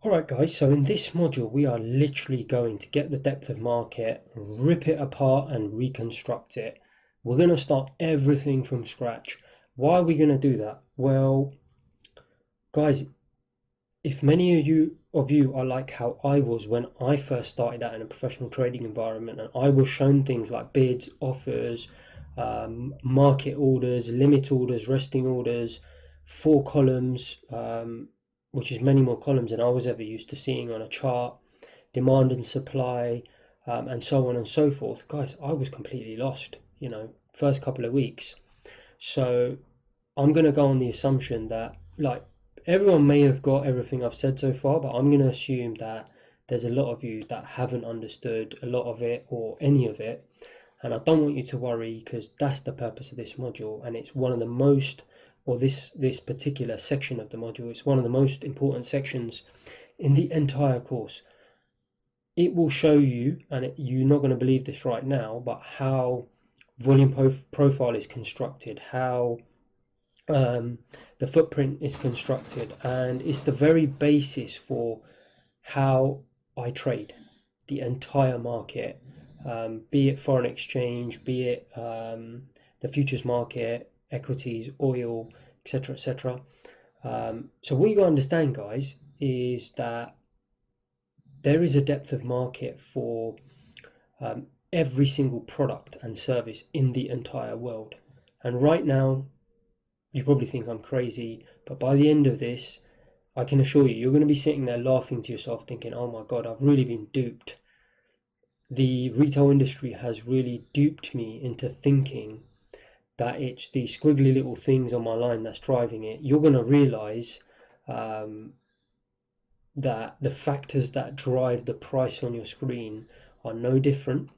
Alright guys, so in this module we are literally going to get the depth of market, rip it apart and reconstruct it. We're going to start everything from scratch. Why are we going to do that? Well, guys, if many of you are like how I was when I first started out in a professional trading environment, and I was shown things like bids, offers, market orders, limit orders, resting orders, four columns, which is many more columns than I was ever used to seeing on a chart, demand and supply, and so on and so forth. Guys, I was completely lost, first couple of weeks. So I'm going to go on the assumption that, like, everyone may have got everything I've said so far, but I'm going to assume that there's a lot of you that haven't understood a lot of it or any of it. And I don't want you to worry, because that's the purpose of this module, and it's one of the most, or this particular section of the module, it's one of the most important sections in the entire course. It will show you, and you're not going to believe this right now, but how volume profile is constructed, how um, the footprint is constructed, and it's the very basis for how I trade the entire market, be it foreign exchange, be it the futures market, equities, oil, etc., etc. So what you got to understand, guys, is that there is a depth of market for every single product and service in the entire world. And right now, you probably think I'm crazy, but by the end of this, I can assure you, you're going to be sitting there laughing to yourself, thinking, oh my God, I've really been duped. The retail industry has really duped me into thinking that it's the squiggly little things on my line that's driving it. You're going to realize um, that the factors that drive the price on your screen are no different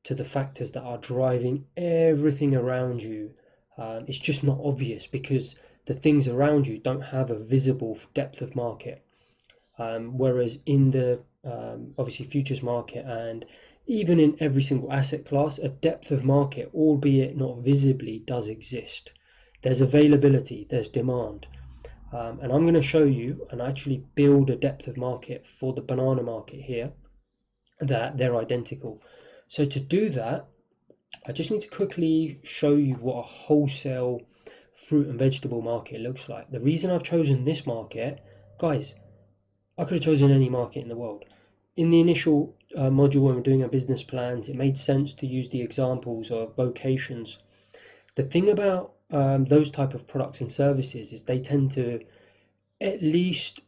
to the factors that are driving everything around you. It's just not obvious because the things around you don't have a visible depth of market. Whereas in the obviously futures market, and even in every single asset class, a depth of market, albeit not visibly, does exist. There's availability, there's demand. And I'm going to show you and actually build a depth of market for the banana market here, that they're identical. So to do that, I just need to quickly show you what a wholesale fruit and vegetable market looks like. The reason I've chosen this market, guys, I could have chosen any market in the world. In the initial module when we're doing our business plans, it made sense to use the examples of vocations. The thing about those type of products and services is they tend to, at least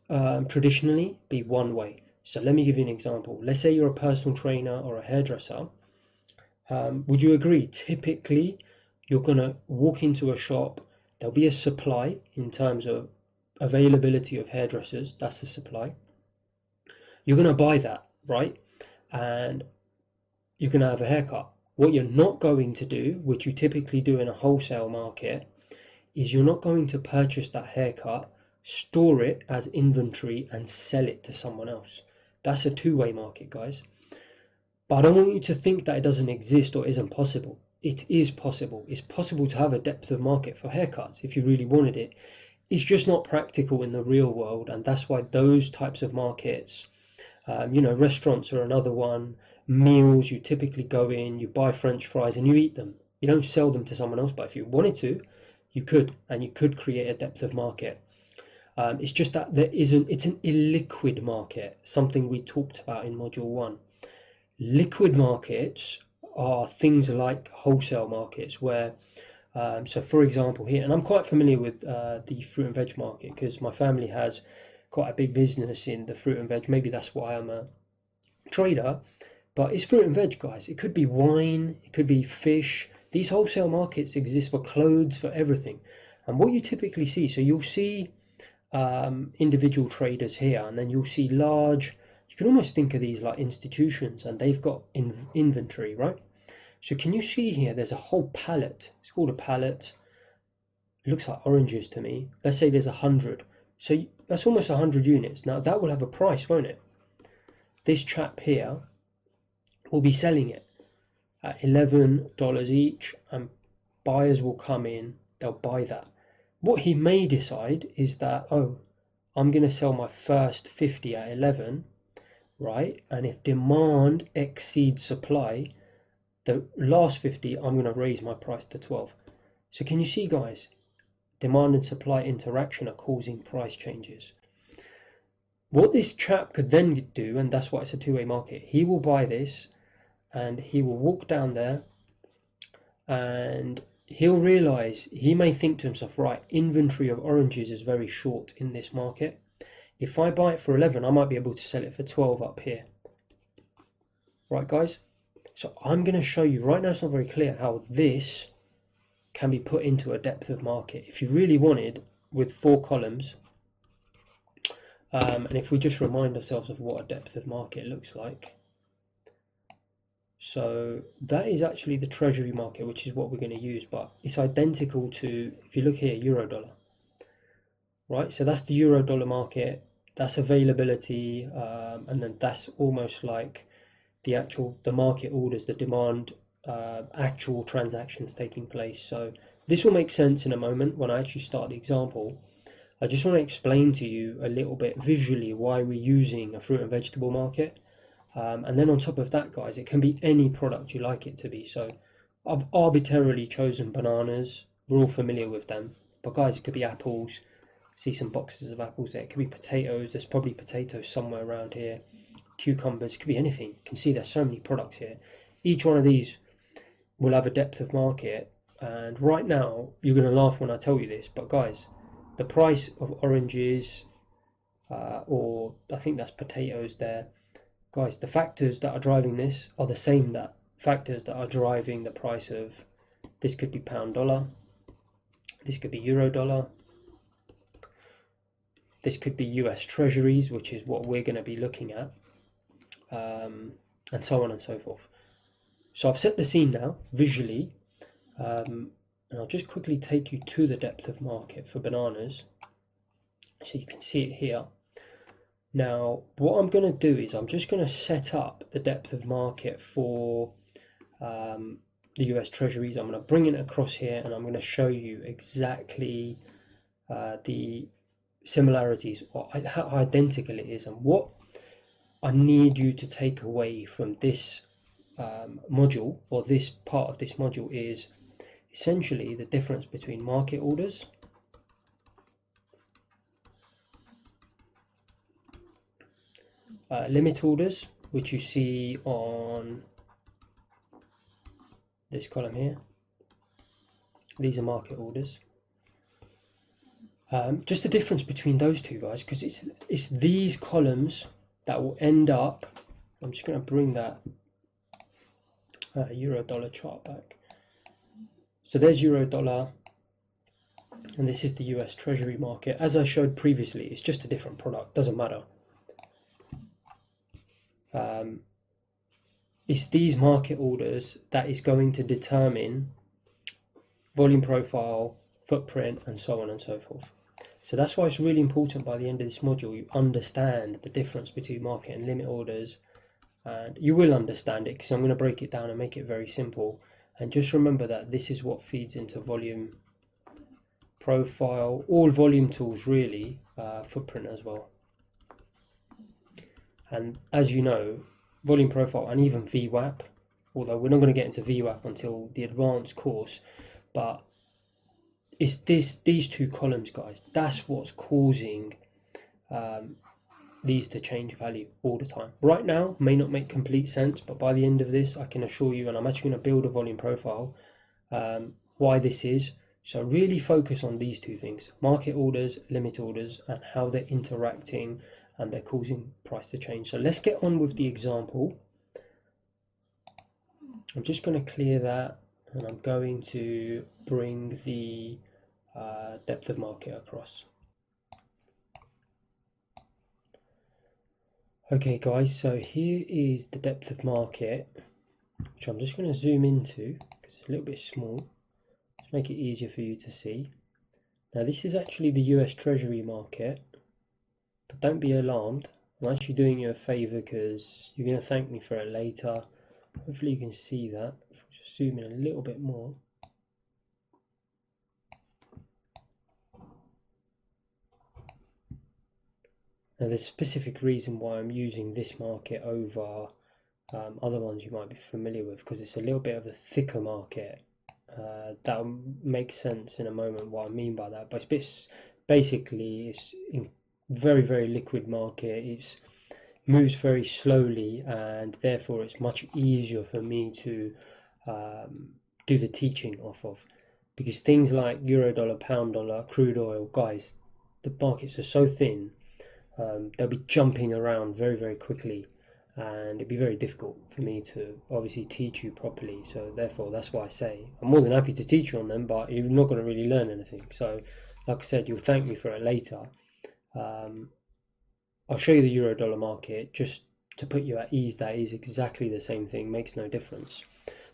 traditionally, be one way. So let me give you an example. Let's say you're a personal trainer or a hairdresser. Would you agree? Typically, you're going to walk into a shop, there'll be a supply in terms of availability of hairdressers, that's the supply. You're going to buy that, right? And you're going to have a haircut. What you're not going to do, which you typically do in a wholesale market, is you're not going to purchase that haircut, store it as inventory, and sell it to someone else. That's a two-way market, guys. But I don't want you to think that it doesn't exist or isn't possible. It is possible. It's possible to have a depth of market for haircuts if you really wanted it. It's just not practical in the real world, and that's why those types of markets, restaurants are another one. Meals, you typically go in, you buy French fries, and you eat them. You don't sell them to someone else, but if you wanted to, you could, and you could create a depth of market. It's just that it's an illiquid market, something we talked about in module one. Liquid markets are things like wholesale markets where, so for example here, and I'm quite familiar with the fruit and veg market because my family has quite a big business in the fruit and veg. Maybe that's why I'm a trader, but it's fruit and veg, guys. It could be wine, it could be fish. These wholesale markets exist for clothes, for everything. And what you typically see, so you'll see individual traders here, and then you'll see large, you can almost think of these like institutions, and they've got inventory, right? So can you see here, there's a whole pallet. It's called a pallet. It looks like oranges to me. Let's say there's 100. So that's almost 100 units. Now that will have a price, won't it? This chap here will be selling it at $11 each, and buyers will come in, they'll buy that. What he may decide is that, oh, I'm going to sell my first 50 at 11, right? And if demand exceeds supply, the last 50, I'm going to raise my price to 12. So can you see, guys, demand and supply interaction are causing price changes. What this chap could then do, and that's why it's a two-way market, he will buy this and he will walk down there and he'll realize, he may think to himself, right, inventory of oranges is very short in this market. If I buy it for 11, I might be able to sell it for 12 up here. Right, guys? So I'm going to show you, right now it's not very clear, how this can be put into a depth of market. If you really wanted, with 4 columns, and if we just remind ourselves of what a depth of market looks like. So that is actually the treasury market, which is what we're going to use, but it's identical to, if you look here, euro dollar. Right, so that's the euro dollar market, that's availability, and then that's almost like the market orders, the demand, actual transactions taking place. So this will make sense in a moment when I actually start the example. I just want to explain to you a little bit visually why we're using a fruit and vegetable market. And then on top of that, guys, it can be any product you like it to be. So I've arbitrarily chosen bananas. We're all familiar with them. But guys, it could be apples. See some boxes of apples there. It could be potatoes. There's probably potatoes somewhere around here. Cucumbers. It could be anything. You can see there's so many products here. Each one of these will have a depth of market. And right now, you're going to laugh when I tell you this. But guys, the price of oranges, or I think that's potatoes there. Guys, the factors that are driving this are the same factors that are driving the price of, this could be pound dollar, this could be euro dollar, this could be US treasuries, which is what we're going to be looking at, and so on and so forth. So I've set the scene now visually, and I'll just quickly take you to the depth of market for bananas so you can see it here. Now, what I'm going to do is I'm just going to set up the depth of market for the US treasuries. I'm going to bring it across here and I'm going to show you exactly the similarities, or how identical it is, and what I need you to take away from this module, or this part of this module, is essentially the difference between market orders limit orders, which you see on this column here. These are market orders. Just the difference between those two, guys, because it's these columns that will end up. I'm just going to bring that euro dollar chart back. So there's euro dollar, and this is the US treasury market. As I showed previously, it's just a different product, doesn't matter. It's these market orders that is going to determine volume profile, footprint, and so on and so forth. So that's why it's really important by the end of this module you understand the difference between market and limit orders, and you will understand it because I'm going to break it down and make it very simple. And just remember that this is what feeds into volume profile, all volume tools really, footprint as well. And as you know, volume profile and even VWAP, although we're not going to get into VWAP until the advanced course, but it's these two columns, guys, that's what's causing these to change value all the time. Right now may not make complete sense, but by the end of this I can assure you, and I'm actually going to build a volume profile, why this is. So really focus on these two things: market orders, limit orders, and how they're interacting and they're causing price to change. So let's get on with the example. I'm just going to clear that, and I'm going to bring the depth of market across. Okay guys, so here is the depth of market, which I'm just going to zoom into because it's a little bit small to make it easier for you to see. Now this is actually the US Treasury market, but don't be alarmed, I'm actually doing you a favor because you're going to thank me for it later. Hopefully you can see that. I'll just zoom in a little bit more. Now there's a specific reason why I'm using this market over other ones you might be familiar with, because it's a little bit of a thicker market. That'll make sense in a moment what I mean by that, but basically it's in very, very liquid market. It's moves very slowly, and therefore it's much easier for me to do the teaching off of, because things like euro dollar, pound dollar, crude oil, guys, the markets are so thin, they'll be jumping around very, very quickly, and it'd be very difficult for me to obviously teach you properly. So therefore that's why I say I'm more than happy to teach you on them, but you're not going to really learn anything. So like I said, you'll thank me for it later. I'll show you the euro dollar market just to put you at ease. That is exactly the same thing, makes no difference.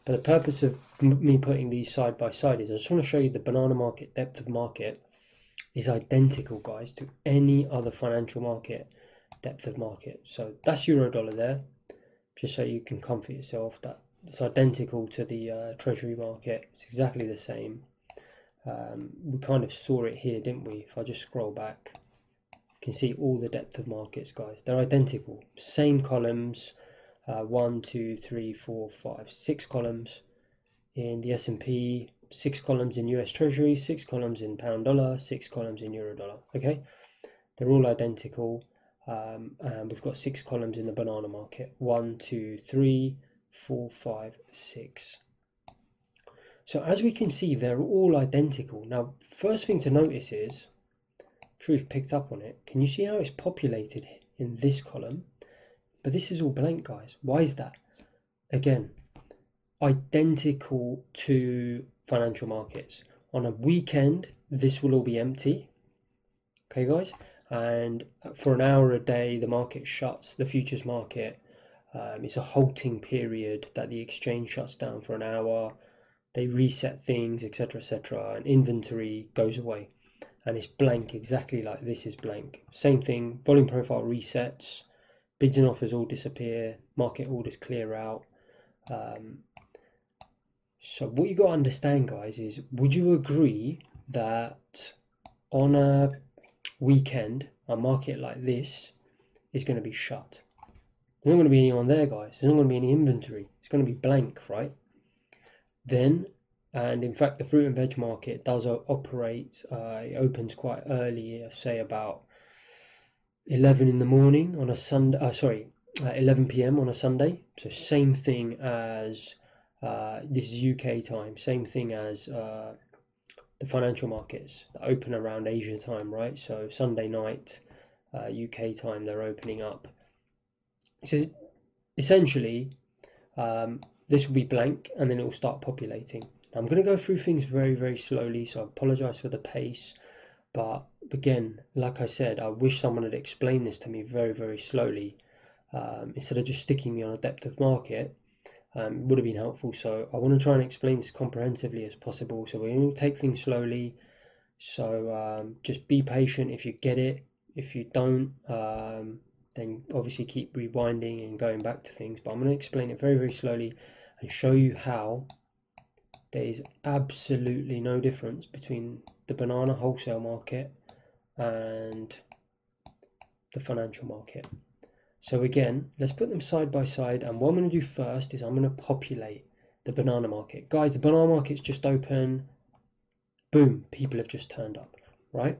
But the purpose of me putting these side by side is I just want to show you the banana market depth of market is identical, guys, to any other financial market depth of market. So that's euro dollar there, just so you can comfort yourself that it's identical to the treasury market. It's exactly the same. We kind of saw it here, didn't we? If I just scroll back, you can see all the depth of markets, guys. They're identical, same columns. 1, 2, 3, 4, 5, 6 columns in the S&P, 6 columns in US Treasury, 6 columns in pound dollar, 6 columns in euro dollar. Okay, they're all identical, and we've got 6 columns in the banana market. 1, 2, 3, 4, 5, 6. So as we can see, they're all identical. Now, first thing to notice is, Truth picked up on it. Can you see how it's populated in this column? But this is all blank, guys. Why is that? Again, identical to financial markets. On a weekend, this will all be empty. Okay, guys? And for an hour a day, the market shuts. The futures market, it's a halting period that the exchange shuts down for an hour. They reset things, etc., etc., and inventory goes away. And it's blank, exactly like this is blank. Same thing, volume profile resets. Bids and offers all disappear, market orders clear out. So what you got to understand, guys, is would you agree that on a weekend, a market like this is going to be shut? There's not going to be anyone there, guys. There's not going to be any inventory. It's going to be blank, right? Then, and in fact, the fruit and veg market does operate. It opens quite early, say about 11 in the morning on a Sunday, 11 p.m. on a Sunday. So same thing as, this is UK time, same thing as the financial markets that open around Asia time, right? So Sunday night, UK time, they're opening up. So essentially, this will be blank and then it will start populating. Now, I'm going to go through things very, very slowly, so I apologize for the pace. But again, like I said, I wish someone had explained this to me very, very slowly, instead of just sticking me on a depth of market. It would have been helpful. So I want to try and explain this comprehensively as possible. So we're going to take things slowly. So just be patient if you get it. If you don't, then obviously keep rewinding and going back to things. But I'm going to explain it very, very slowly and show you how there is absolutely no difference between the banana wholesale market and the financial market. So again, let's put them side by side, and what I'm going to do first is I'm going to populate the banana market. Guys, the banana market's just open. Boom, people have just turned up, right?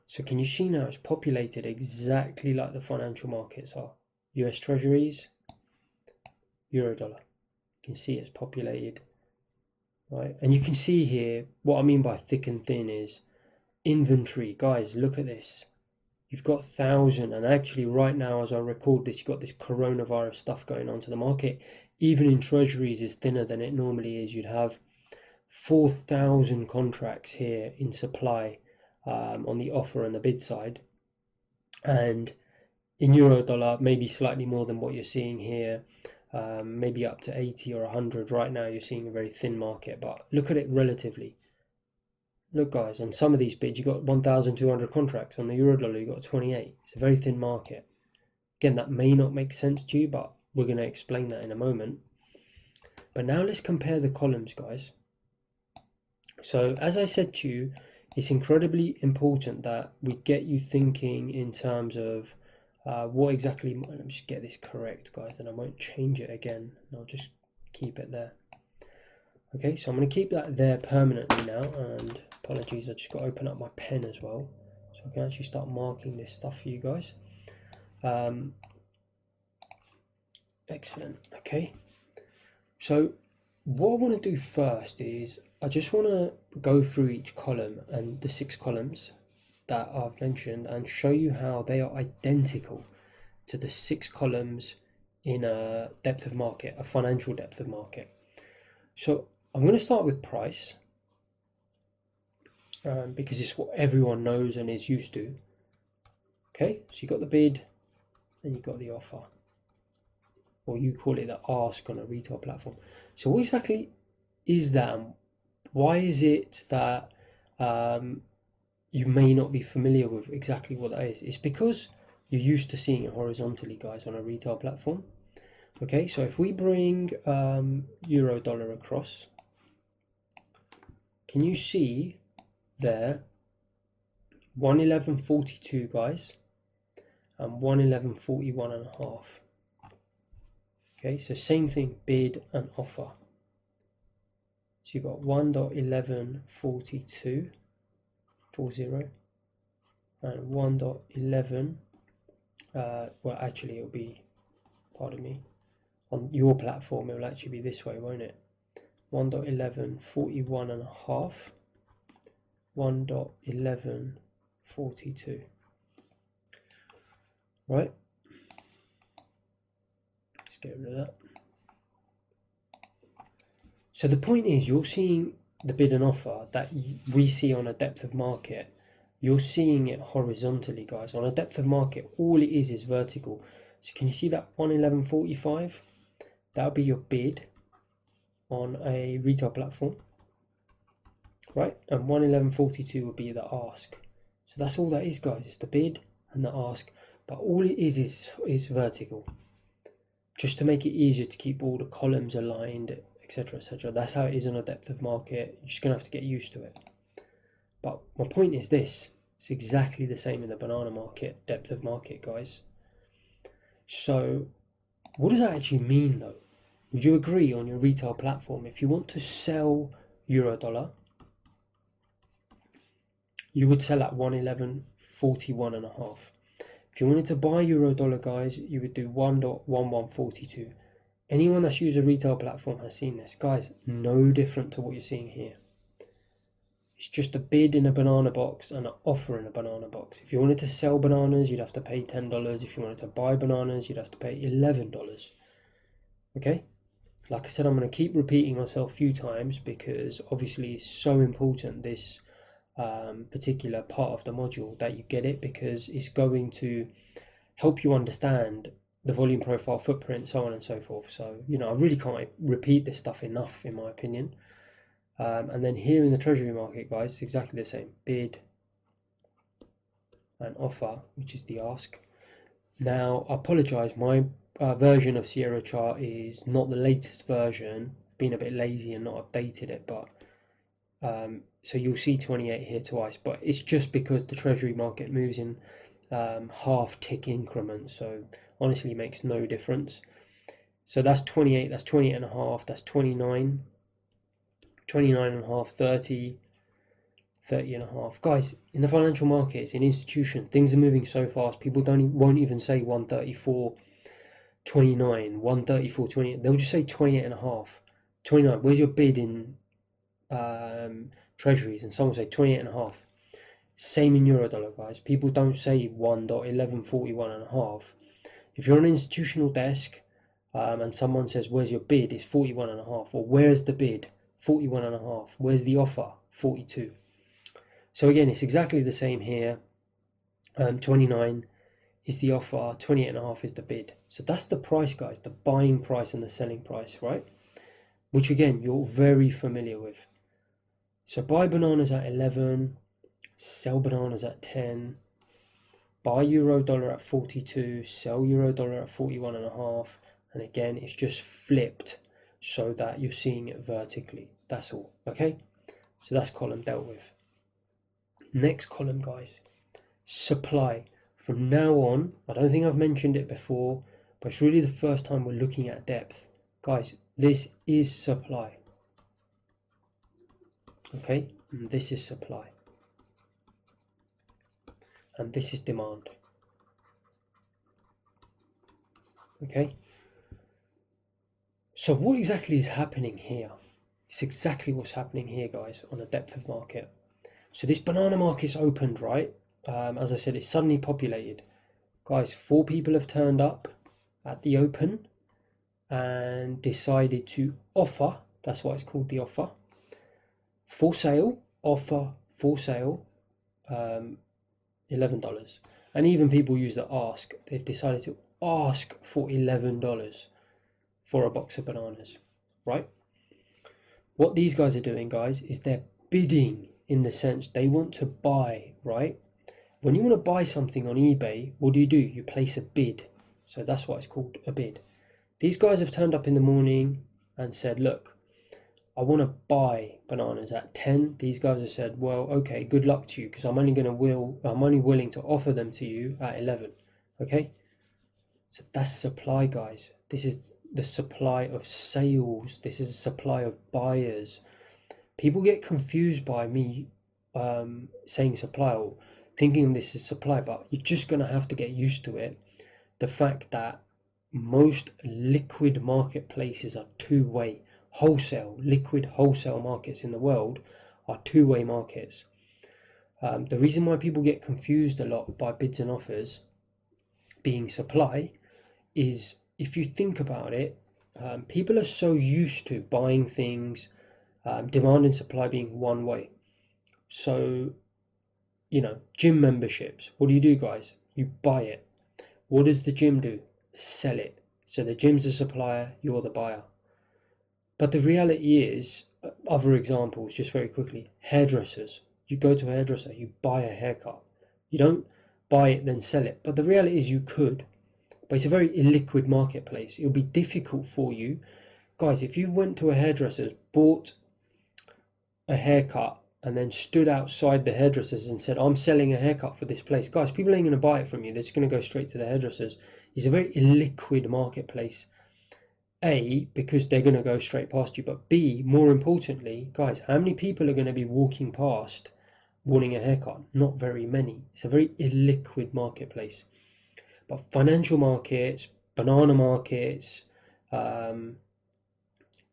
So can you see now it's populated exactly like the financial markets are. US Treasuries, euro dollar. You can see it's populated, right? And you can see here, what I mean by thick and thin is inventory. Guys, look at this. You've got 1,000, and actually right now as I record this, you've got this coronavirus stuff going on. So the market, even in treasuries, is thinner than it normally is. You'd have 4,000 contracts here in supply, on the offer and the bid side. And in euro dollar, maybe slightly more than what you're seeing here, maybe up to 80 or 100. Right now you're seeing a very thin market, but look at it relatively. Look, guys, on some of these bids, you've got 1,200 contracts. On the euro dollar, you've got 28. It's a very thin market. Again, that may not make sense to you, but we're going to explain that in a moment. But now let's compare the columns, guys. So as I said to you, it's incredibly important that we get you thinking in terms of what exactly, let me just get this correct guys, and I won't change it again, I'll just keep it there. Okay, so I'm going to keep that there permanently now, and apologies, I just got to open up my pen as well so I can actually start marking this stuff for you guys. Excellent. Okay, so what I want to do first is I just want to go through each column and the 6 columns that I've mentioned and show you how they are identical to the 6 columns in a depth of market, a financial depth of market. So I'm going to start with price because it's what everyone knows and is used to. Okay, so you've got the bid and you've got the offer, or you call it the ask on a retail platform. So what exactly is that, and why is it that you may not be familiar with exactly what that is? It's because you're used to seeing it horizontally, guys, on a retail platform. Okay, so if we bring euro dollar across, can you see there 111.42 guys and 111.41 and a half? Okay, so same thing, bid and offer. So you've got 1.1142 40 and 1.11 well actually it'll be, pardon me, on your platform it will actually be this way, won't it? 1.1141 and a half, 1.1142. Right, let's get rid of that. So the point is, you're seeing the bid and offer that we see on a depth of market. You're seeing it horizontally, guys. On a depth of market, all it is vertical. So can you see that 111.45? That'll be your bid on a retail platform, right? And 111.42 will be the ask. So that's all that is, guys. It's the bid and the ask, but all it is vertical, just to make it easier to keep all the columns aligned, etc, etc. That's how it is on a depth of market. You're just gonna have to get used to it. But my point is this: it's exactly the same in the banana market, depth of market, guys. So what does that actually mean though? Would you agree, on your retail platform, if you want to sell euro dollar, you would sell at 111.41 and a half. If you wanted to buy euro dollar, guys, you would do 1.1142. Anyone that's used a retail platform has seen this, guys. No different to what you're seeing here. It's just a bid in a banana box and an offer in a banana box. If you wanted to sell bananas, you'd have to pay $10. If you wanted to buy bananas, you'd have to pay $11. Okay, like I said, I'm going to keep repeating myself a few times because obviously it's so important, this particular part of the module, that you get it, because it's going to help you understand the volume profile, footprint, so on and so forth. So, you know, I really can't repeat this stuff enough, in my opinion. And then here in the treasury market, guys, it's exactly the same. Bid and offer, which is the ask. Now, I apologize, my version of Sierra chart is not the latest version. I've been a bit lazy and not updated it, but so you'll see 28 here twice, but it's just because the treasury market moves in half tick increments, so honestly makes no difference. So that's 28, that's 28 and a half, that's 29, 29 and a half, 30, 30 and a half. Guys, in the financial markets, in institution, things are moving so fast, people won't even say 134 29, 134 28, they'll just say 28 and a half, 29. Where's your bid in treasuries? And someone will say 28 and a half. Same in euro dollar, guys. People don't say 1.1141 and a half. If you're on an institutional desk and someone says, where's your bid? It's 41 and a half. Or where's the bid? 41 and a half. Where's the offer? 42. So again, it's exactly the same here. 29 is the offer, 28 and a half is the bid. So that's the price, guys, the buying price and the selling price, right? Which again, you're very familiar with. So buy bananas at 11, sell bananas at 10, buy euro dollar at 42, sell euro dollar at 41 and a half. And again, it's just flipped so that you're seeing it vertically. That's all, okay? So that's column dealt with. Next column, guys, supply. From now on, I don't think I've mentioned it before, but it's really the first time we're looking at depth. Guys, this is supply. Okay, and this is supply. And this is demand. Okay, so what exactly is happening here? It's exactly what's happening here, guys, on a depth of market. So this banana market's opened, right? As I said, it's suddenly populated. Guys, 4 people have turned up at the open and decided to offer, that's why it's called the offer, for sale, offer for sale, $11. And even people use the ask. They've decided to ask for $11 for a box of bananas, right? What these guys are doing, guys, is they're bidding, in the sense they want to buy, right? When you want to buy something on eBay, what do? You place a bid. So that's why it's called a bid. These guys have turned up in the morning and said, look, I want to buy bananas at 10. These guys have said, well, okay, good luck to you, because I'm only willing to offer them to you at 11. Okay? So that's supply, guys. This is the supply of sales. This is a supply of buyers. People get confused by me saying supply, or thinking this is supply, but you're just going to have to get used to it. The fact that most liquid marketplaces are two-way. Liquid wholesale markets in the world are two-way markets. The reason why people get confused a lot by bids and offers being supply is, if you think about it, people are so used to buying things, demand and supply being one way. So, gym memberships, what do, guys? You buy it. What does the gym do? Sell it. So the gym's the supplier, you're the buyer. But the reality is, other examples, just very quickly, hairdressers. You go to a hairdresser, you buy a haircut. You don't buy it, then sell it. But the reality is you could, but it's a very illiquid marketplace. It'll be difficult for you. Guys, if you went to a hairdresser, bought a haircut, and then stood outside the hairdressers and said, I'm selling a haircut for this place, guys, people ain't going to buy it from you. They're just going to go straight to the hairdressers. It's a very illiquid marketplace. A, because they're going to go straight past you, but B, more importantly, guys, how many people are going to be walking past wanting a haircut? Not very many. It's a very illiquid marketplace. But financial markets, banana markets,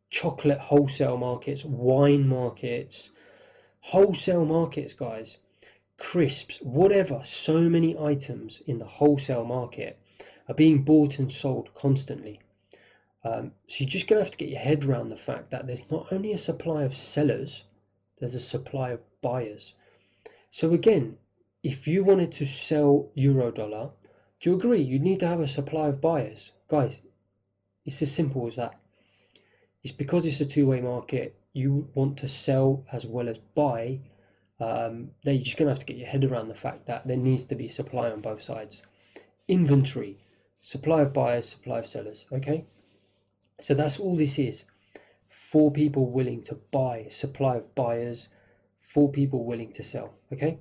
chocolate wholesale markets, wine markets, wholesale markets, guys, crisps, whatever, so many items in the wholesale market are being bought and sold constantly. So you're just going to have to get your head around the fact that there's not only a supply of sellers, there's a supply of buyers. So again, if you wanted to sell Eurodollar, do you agree you'd need to have a supply of buyers? Guys, it's as simple as that. It's because it's a two-way market, you want to sell as well as buy, then you're just going to have to get your head around the fact that there needs to be supply on both sides. Inventory, supply of buyers, supply of sellers, okay? So that's all this is. 4 people willing to buy, supply of buyers, 4 people willing to sell, okay?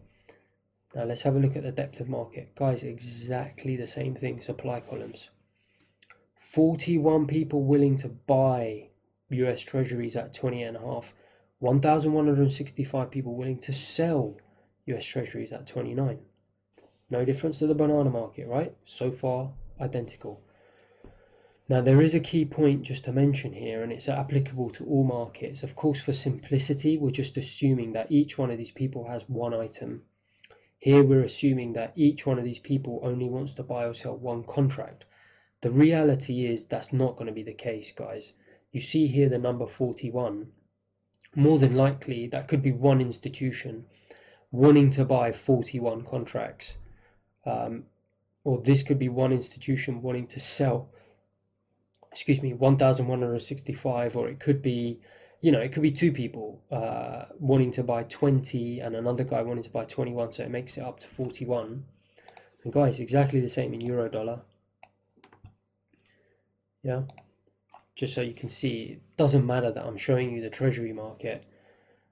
Now let's have a look at the depth of market. Guys, exactly the same thing, supply columns. 41 people willing to buy US Treasuries at 20.5. 1,165 people willing to sell US Treasuries at 29. No difference to the banana market, right? So far, identical. Now there is a key point just to mention here, and it's applicable to all markets. Of course, for simplicity, we're just assuming that each one of these people has one item. Here we're assuming that each one of these people only wants to buy or sell one contract. The reality is that's not going to be the case, guys. You see here the number 41. More than likely, that could be one institution wanting to buy 41 contracts. Or this could be one institution wanting to sell 1,165, or it could be, it could be 2 people wanting to buy 20 and another guy wanting to buy 21, so it makes it up to 41. And guys, exactly the same in Eurodollar. Yeah, just so you can see, it doesn't matter that I'm showing you the treasury market.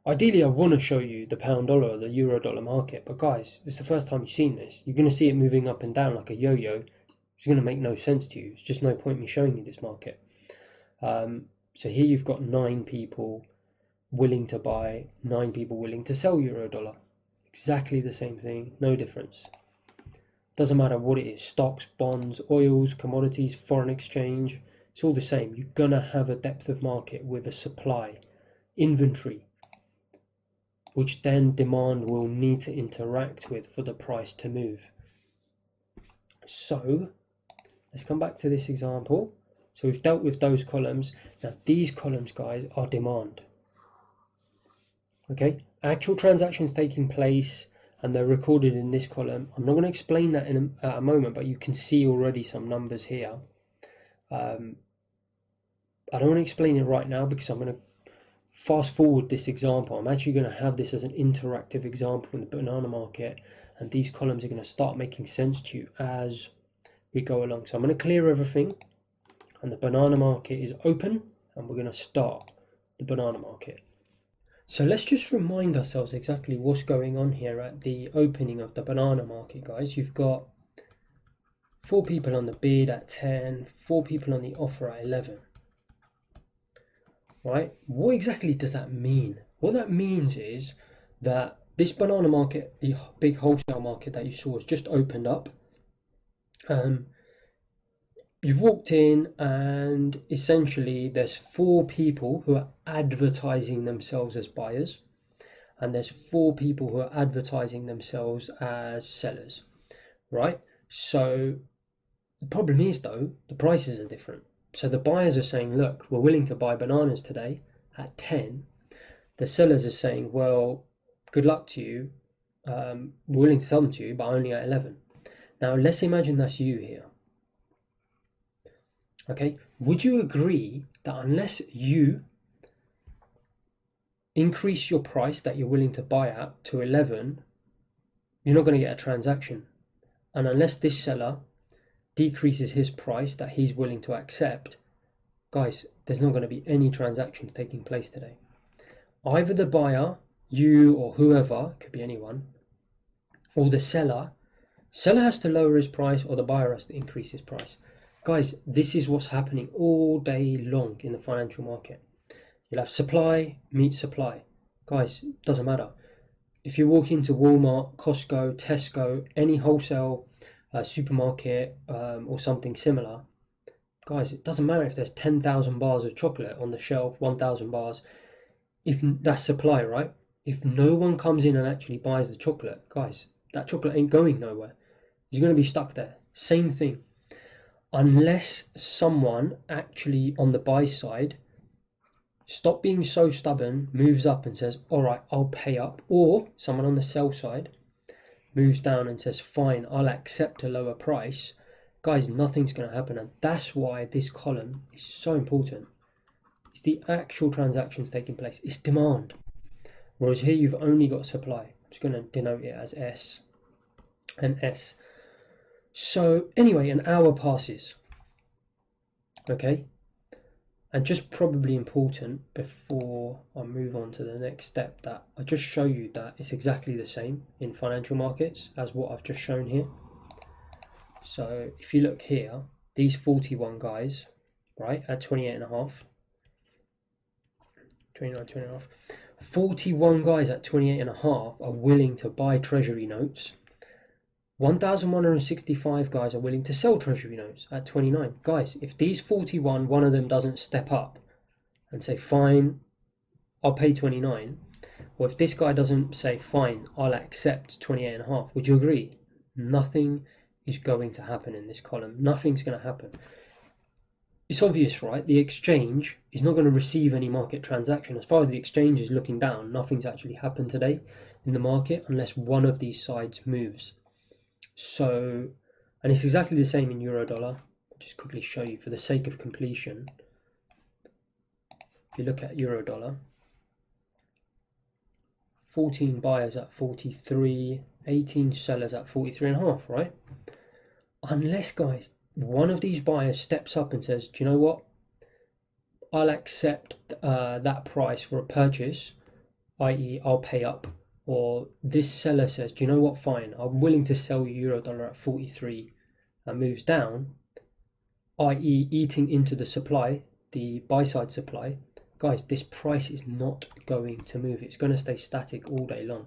Ideally, I want to show you the pound dollar or the euro dollar market, but guys, it's the first time you've seen this. You're going to see it moving up and down like a yo-yo. It's going to make no sense to you. It's just no point me showing you this market. So here you've got 9 people willing to buy, 9 people willing to sell euro dollar. Exactly the same thing, no difference. Doesn't matter what it is, stocks, bonds, oils, commodities, foreign exchange, it's all the same. You're gonna have a depth of market with a supply, inventory, which then demand will need to interact with for the price to move. So let's come back to this example. So we've dealt with those columns. Now these columns, guys, are demand. Okay, actual transactions taking place, and they're recorded in this column. I'm not going to explain that in a moment, but you can see already some numbers here. I don't want to explain it right now because I'm going to fast forward this example. I'm actually going to have this as an interactive example in the banana market, and these columns are going to start making sense to you as we go along. So I'm going to clear everything, and the banana market is open, and we're going to start the banana market. So let's just remind ourselves exactly what's going on here at the opening of the banana market, guys. You've got 4 people on the bid at 10, 4 people on the offer at 11. Right? What exactly does that mean? What that means is that this banana market, the big wholesale market that you saw, has just opened up. You've walked in, and essentially there's 4 people who are advertising themselves as buyers, and there's 4 people who are advertising themselves as sellers, right? So the problem is, though, the prices are different. So the buyers are saying, look, we're willing to buy bananas today at 10. The sellers are saying, well, good luck to you. We're willing to sell them to you, but only at 11. Now, let's imagine that's you here. Okay, would you agree that unless you increase your price that you're willing to buy at to 11, you're not going to get a transaction? And unless this seller decreases his price that he's willing to accept, guys, there's not going to be any transactions taking place today. Either the buyer, you or whoever, could be anyone, or the seller has to lower his price, or the buyer has to increase his price. Guys, this is what's happening all day long in the financial market. You'll have supply meet supply. Guys, it doesn't matter. If you walk into Walmart, Costco, Tesco, any wholesale supermarket or something similar, guys, it doesn't matter if there's 10,000 bars of chocolate on the shelf, 1,000 bars, if that's supply, right? If no one comes in and actually buys the chocolate, guys, that chocolate ain't going nowhere. It's going to be stuck there. Same thing. Unless someone actually on the buy side stop being so stubborn, moves up and says, all right, I'll pay up, or someone on the sell side moves down and says, fine, I'll accept a lower price, guys, nothing's going to happen. And that's why this column is so important. It's the actual transactions taking place. It's demand. Whereas here you've only got supply. I'm just going to denote it as S and S. So anyway, an hour passes. Okay. And just probably important before I move on to the next step, that I just show you that it's exactly the same in financial markets as what I've just shown here. So if you look here, these 41 guys, right, at 28.5, 29, 20.5, 41 guys at 28.5 are willing to buy treasury notes. 1,165 guys are willing to sell treasury notes at 29. Guys, if these 41, one of them doesn't step up and say, fine, I'll pay 29, or if this guy doesn't say, fine, I'll accept 28.5, would you agree? Nothing is going to happen in this column. Nothing's going to happen. It's obvious, right? The exchange is not going to receive any market transaction. As far as the exchange is looking down, nothing's actually happened today in the market unless one of these sides moves. So, and it's exactly the same in euro dollar. I'll just quickly show you for the sake of completion. If you look at euro dollar, 14 buyers at 43, 18 sellers at 43.5, right? Unless, guys, one of these buyers steps up and says, do you know what? I'll accept that price for a purchase. i.e. I'll pay up, or this seller says, do you know what, fine, I'm willing to sell you euro dollar at 43 and moves down, i.e. eating into the supply, the buy side supply, guys, this price is not going to move. It's going to stay static all day long.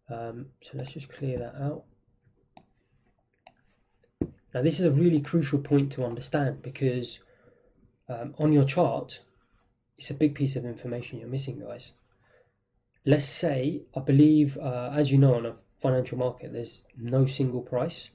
So let's just clear that out. Now this is a really crucial point to understand, because on your chart, it's a big piece of information you're missing, guys. Let's say, I believe, as you know, on a financial market, there's no single price.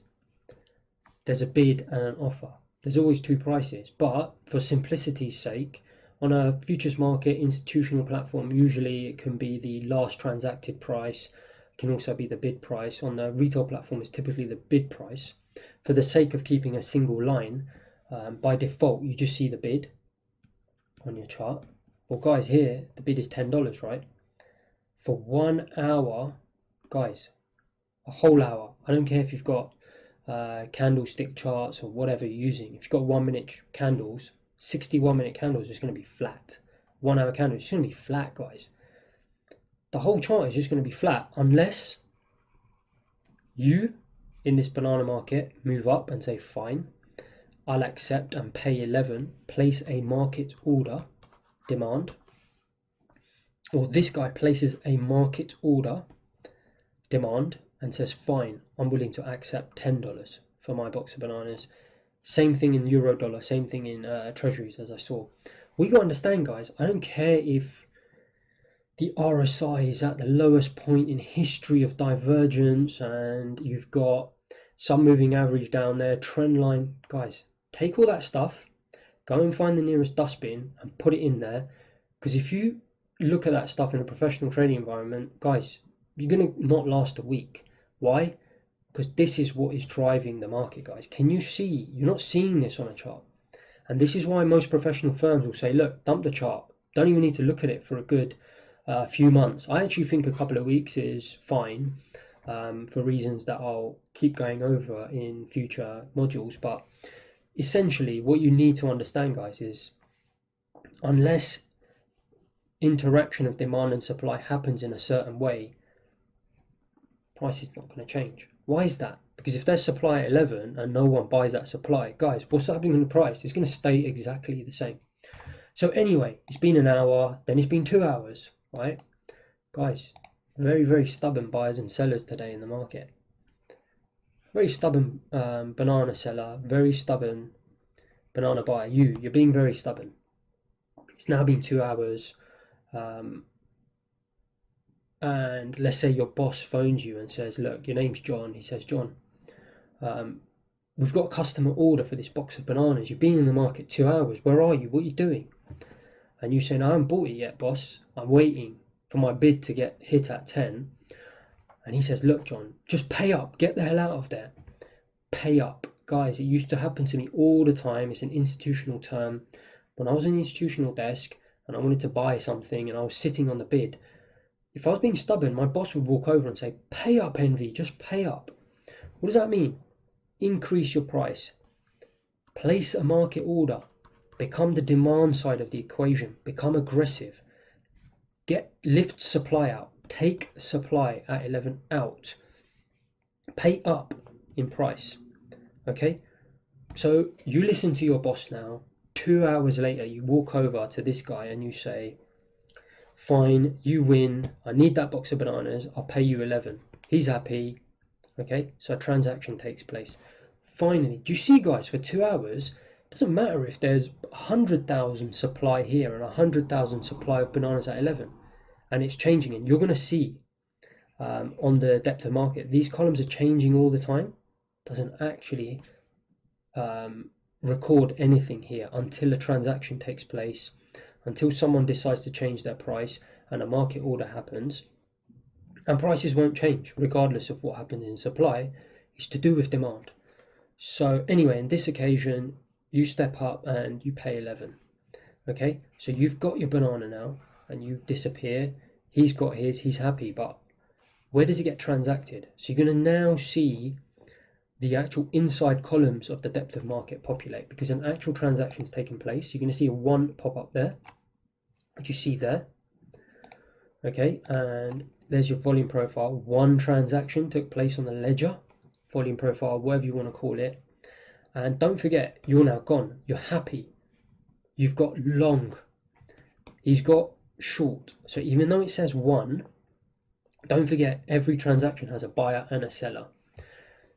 There's a bid and an offer. There's always two prices, but for simplicity's sake, on a futures market institutional platform, usually it can be the last transacted price. It can also be the bid price. On the retail platform, it's typically the bid price. For the sake of keeping a single line, by default, you just see the bid on your chart. Well, guys, here, the bid is $10, right? For 1 hour, guys, a whole hour. I don't care if you've got candlestick charts or whatever you're using. If you've got 1 minute candles, 61 minute candles is going to be flat. 1 hour candles is going to be flat, guys. The whole chart is just going to be flat unless you, in this banana market, move up and say, fine, I'll accept and pay 11, place a market order, demand, or this guy places a market order, demand, and says, fine, I'm willing to accept $10 for my box of bananas. Same thing in euro dollar, same thing in treasuries, as I saw. We got to understand, guys, I don't care if the RSI is at the lowest point in history of divergence and you've got some moving average down there, trend line. Guys, take all that stuff, go and find the nearest dustbin and put it in there, because if you look at that stuff in a professional trading environment, guys, you're going to not last a week. Why? Because this is what is driving the market, guys. Can you see? You're not seeing this on a chart. And this is why most professional firms will say, look, dump the chart. Don't even need to look at it for a good few months. I actually think a couple of weeks is fine for reasons that I'll keep going over in future modules. But essentially, what you need to understand, guys, is unless interaction of demand and supply happens in a certain way, price is not going to change. Why is that? Because if there's supply at 11 and no one buys that supply, guys, what's happening in the price? It's going to stay exactly the same. So anyway, it's been an hour, then it's been 2 hours, right? Guys, very, very stubborn buyers and sellers today in the market. Very stubborn banana seller, very stubborn banana buyer. You're being very stubborn. It's now been 2 hours. And let's say your boss phones you and says, look, your name's John. He says, John, we've got a customer order for this box of bananas. You've been in the market 2 hours. Where are you? What are you doing? And you say, no, I haven't bought it yet, boss. I'm waiting for my bid to get hit at 10. And he says, look, John, just pay up. Get the hell out of there. Pay up. Guys, it used to happen to me all the time. It's an institutional term. When I was on the institutional desk and I wanted to buy something and I was sitting on the bid, if I was being stubborn, my boss would walk over and say, pay up, Envy, just pay up. What does that mean? Increase your price. Place a market order. Become the demand side of the equation. Become aggressive. Lift supply out. Take supply at 11 out. Pay up in price. Okay? So you listen to your boss now. 2 hours later, you walk over to this guy and you say, fine, you win. I need that box of bananas. I'll pay you 11. He's happy. Okay, so a transaction takes place. Finally, do you see, guys, for 2 hours, it doesn't matter if there's 100,000 supply here and 100,000 supply of bananas at 11, and it's changing. And you're going to see on the depth of market, these columns are changing all the time. It doesn't actually record anything here until a transaction takes place, until someone decides to change their price and a market order happens. And prices won't change regardless of what happens in supply. It's to do with demand. So anyway, in this occasion, you step up and you pay 11. Okay, so you've got your banana now and you disappear. He's got his, he's happy, but where does it get transacted? So you're going to now see the actual inside columns of the depth of market populate, because an actual transaction's taking place. You're going to see a 1 pop up there, which you see there. Okay, and there's your volume profile. One transaction took place on the ledger, volume profile, whatever you want to call it. And don't forget, you're now gone. You're happy. You've got long. He's got short. So even though it says one, don't forget every transaction has a buyer and a seller.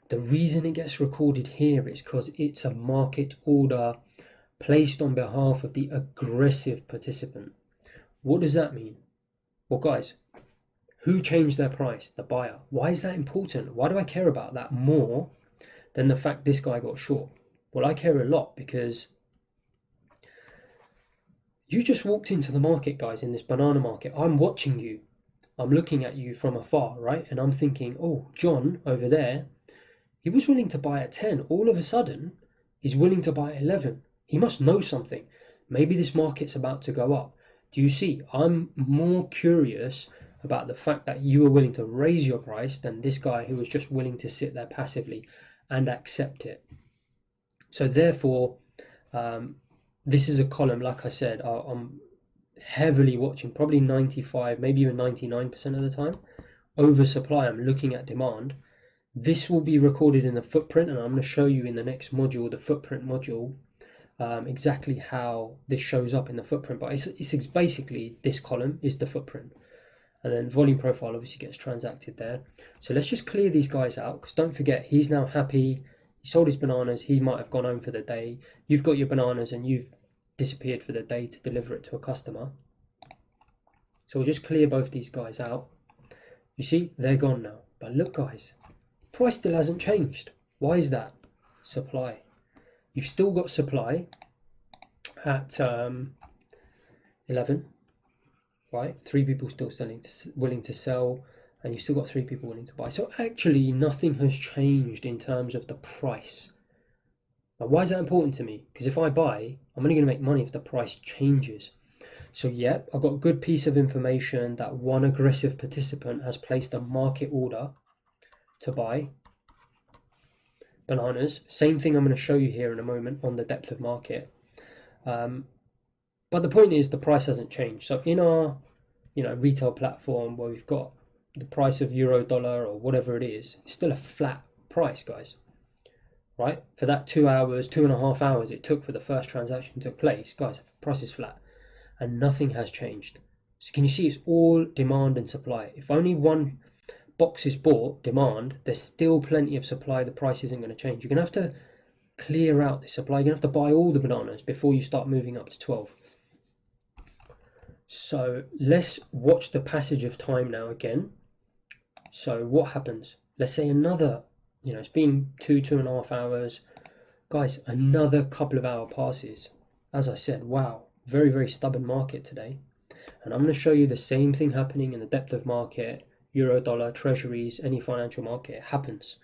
The reason it gets recorded here is because it's a market order placed on behalf of the aggressive participant. What does that mean? Well, guys, who changed their price? The buyer. Why is that important? Why do I care about that more than the fact this guy got short? Well, I care a lot because you just walked into the market, guys, in this banana market. I'm watching you. I'm looking at you from afar, right? And I'm thinking, oh, John over there, he was willing to buy at 10. All of a sudden, he's willing to buy at 11. He must know something. Maybe this market's about to go up. Do you see? I'm more curious about the fact that you were willing to raise your price than this guy who was just willing to sit there passively and accept it. So therefore, this is a column, like I said, I'm heavily watching, probably 95, maybe even 99% of the time. Oversupply, I'm looking at demand. This will be recorded in the footprint, and I'm going to show you in the next module, the footprint module, exactly how this shows up in the footprint. But it's basically this column is the footprint. And then volume profile obviously gets transacted there. So let's just clear these guys out, because don't forget, he's now happy. He sold his bananas. He might have gone home for the day. You've got your bananas and you've disappeared for the day to deliver it to a customer. So we'll just clear both these guys out. You see, they're gone now. But look, guys, price still hasn't changed. Why is that? Supply. You've still got supply at 11, right? 3 people still willing to sell, and you've still got 3 people willing to buy. So actually nothing has changed in terms of the price. Now, why is that important to me? Because if I buy, I'm only going to make money if the price changes. So yep, I've got a good piece of information that one aggressive participant has placed a market order to buy bananas. Same thing I'm going to show you here in a moment on the depth of market. But the point is the price hasn't changed. So in our retail platform where we've got the price of euro, dollar, or whatever it is, it's still a flat price, guys. Right? For that 2 hours, 2.5 hours it took for the first transaction to take place, guys, price is flat and nothing has changed. So can you see it's all demand and supply? If only one box is bought, demand, there's still plenty of supply. The price isn't going to change. You're going to have to clear out the supply. You're going to have to buy all the bananas before you start moving up to 12. So let's watch the passage of time now again. So what happens? Let's say another, it's been 2.5 hours. Guys, another couple of hours passes. As I said, wow, very, very stubborn market today. And I'm going to show you the same thing happening in the depth of market, euro, dollar, treasuries, any financial market. It happens.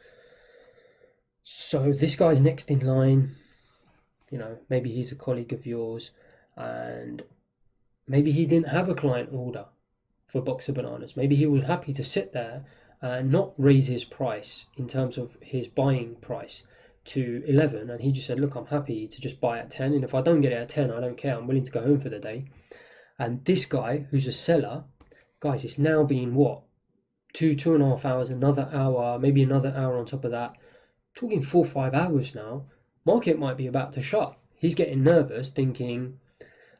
So this guy's next in line. Maybe he's a colleague of yours, and maybe he didn't have a client order for a box of bananas. Maybe he was happy to sit there and not raise his price in terms of his buying price to 11, and he just said, look, I'm happy to just buy at 10, and if I don't get it at 10, I don't care, I'm willing to go home for the day. And this guy who's a seller, guys, it's now been what, 2.5 hours, another hour, maybe another hour on top of that, talking 4 or 5 hours now. Market might be about to shut. He's getting nervous thinking,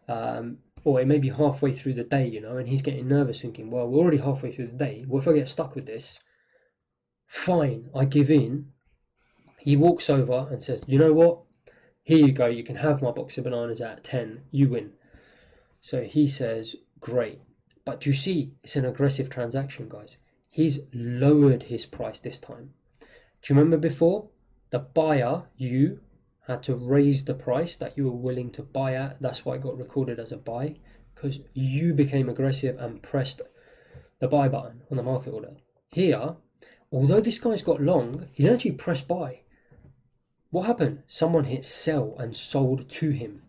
or it may be halfway through the day, and he's getting nervous thinking, well, we're already halfway through the day. What if I get stuck with this? Fine, I give in. He walks over and says, you know what? Here you go. You can have my box of bananas at 10. You win. So he says, great. But you see, it's an aggressive transaction, guys. He's lowered his price this time. Do you remember before? The buyer, you, had to raise the price that you were willing to buy at. That's why it got recorded as a buy, because you became aggressive and pressed the buy button on the market order. Here, although this guy's got long, he didn't actually press buy. What happened? Someone hit sell and sold to him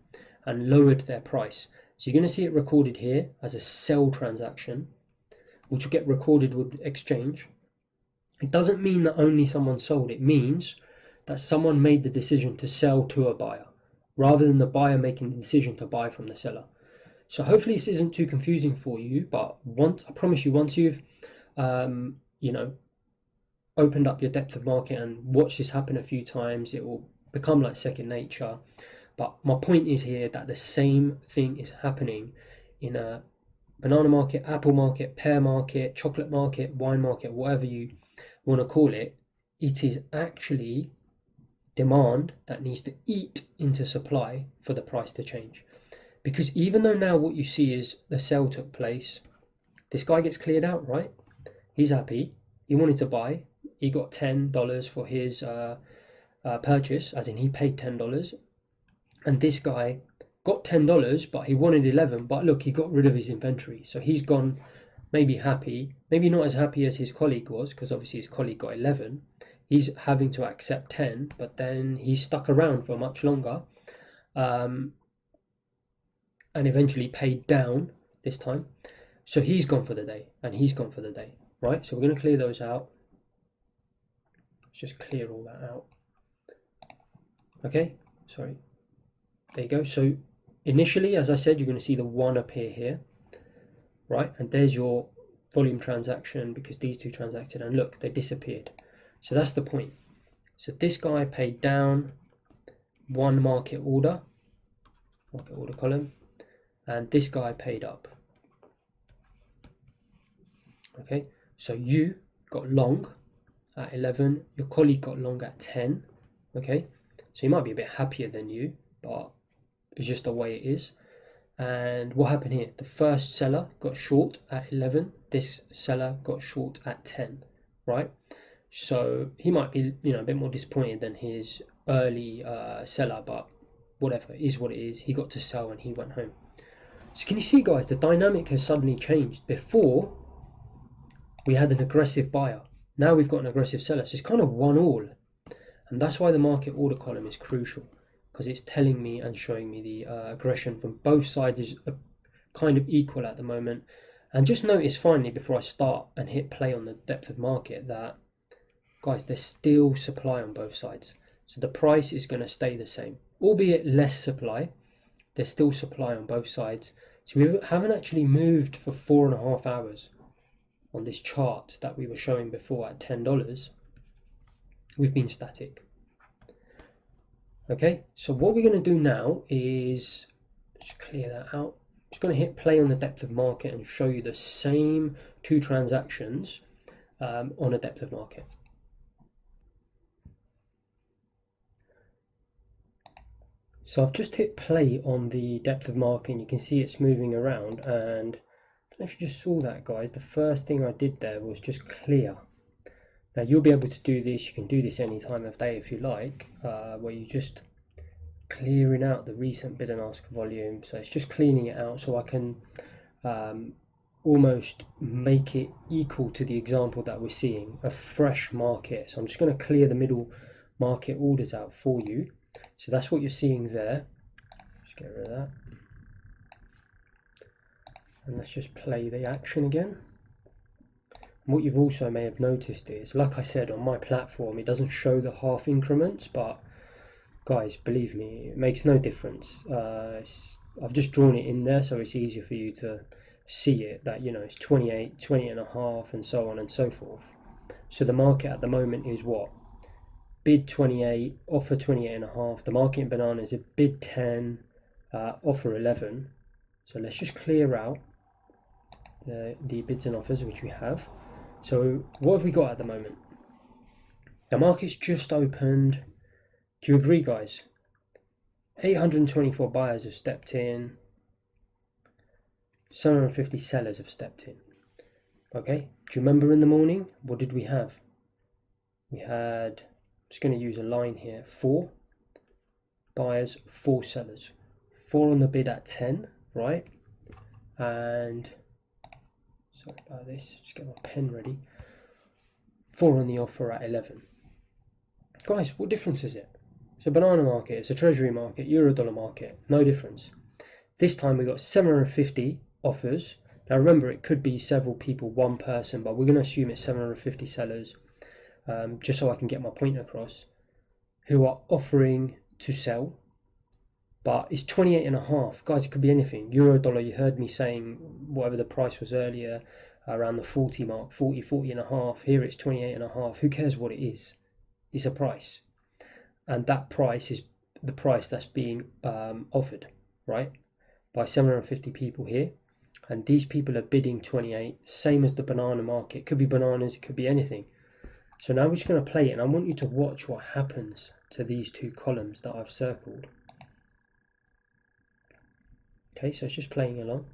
and lowered their price. So you're going to see it recorded here as a sell transaction, which will get recorded with the exchange. It doesn't mean that only someone sold. It means that someone made the decision to sell to a buyer rather than the buyer making the decision to buy from the seller. So hopefully this isn't too confusing for you, but I promise you, once you've you know, opened up your depth of market and watched this happen a few times, it will become like second nature. But my point is here that the same thing is happening in a banana market, apple market, pear market, chocolate market, wine market, whatever you want to call it. It is actually demand that needs to eat into supply for the price to change. Because even though now what you see is the sale took place, this guy gets cleared out, right? He's happy. He wanted to buy. He got $10 for his purchase, as in he paid $10. And this guy got $10, but he wanted 11. But look, he got rid of his inventory. So he's gone maybe happy, maybe not as happy as his colleague was, because obviously his colleague got 11. He's having to accept 10, but then he's stuck around for much longer. And eventually paid down this time. So he's gone for the day, and he's gone for the day, right? So we're going to clear those out. Let's just clear all that out. Okay, sorry. There you go. So initially, as I said, you're going to see the 1 appear here, right? And there's your volume transaction because these two transacted, and look, they disappeared. So that's the point. So this guy paid down 1 market order column, and this guy paid up. Okay, so you got long at 11, your colleague got long at 10. Okay, so he might be a bit happier than you, but it's just the way it is. And what happened here? The first seller got short at 11, this seller got short at 10, right? So he might be, a bit more disappointed than his early seller, but whatever, it is what it is. He got to sell and he went home. So can you see, guys, the dynamic has suddenly changed. Before, we had an aggressive buyer. Now we've got an aggressive seller. So it's kind of 1-all. And that's why the market order column is crucial, because it's telling me and showing me the aggression from both sides is kind of equal at the moment. And just notice finally, before I start and hit play on the depth of market, that, guys, there's still supply on both sides. So the price is going to stay the same, albeit less supply. There's still supply on both sides. So we haven't actually moved for 4.5 hours. On this chart that we were showing before at $10, we've been static. Okay, so what we're going to do now is just clear that out. I'm just going to hit play on the depth of market and show you the same 2 transactions on a depth of market. So I've just hit play on the depth of market and you can see it's moving around, and I don't know if you just saw that, guys. The first thing I did there was just clear. Now you'll be able to do this, you can do this any time of day if you like, where you just clearing out the recent bid and ask volume. So it's just cleaning it out so I can almost make it equal to the example that we're seeing, a fresh market. So I'm just going to clear the middle market orders out for you. So that's what you're seeing there. Just get rid of that. And let's just play the action again. What you've also may have noticed is, like I said, on my platform, it doesn't show the half increments, but guys, believe me, it makes no difference. I've just drawn it in there so it's easier for you to see it, that, it's 28, 20 and a half, and so on and so forth. So the market at the moment is what? Bid 28, offer 28 and a half. The market in bananas is bid 10, offer 11. So let's just clear out the bids and offers, which we have. So what have we got at the moment? The market's just opened. Do you agree, guys? 824 buyers have stepped in. 750 sellers have stepped in. Okay, do you remember in the morning, what did we have? We had, I'm just going to use a line here, 4 buyers, 4 sellers. 4 on the bid at 10, right? And sorry about this, just get my pen ready. 4 on the offer at 11. Guys, what difference is it? It's a banana market, it's a treasury market, euro dollar market, no difference. This time we got 750 offers. Now remember, it could be several people, one person, but we're going to assume it's 750 sellers, just so I can get my point across, who are offering to sell. but it's 28.5. Guys, it could be anything. Euro dollar, you heard me saying whatever the price was earlier, around the 40 mark, 40.5. Here it's 28.5. Who cares what it is? It's a price. And that price is the price that's being offered, right? By 750 people here. And these people are bidding 28, same as the banana market. It could be bananas, it could be anything. So now we're just going to play it, and I want you to watch what happens to these two columns that I've circled. Okay, so it's just playing along.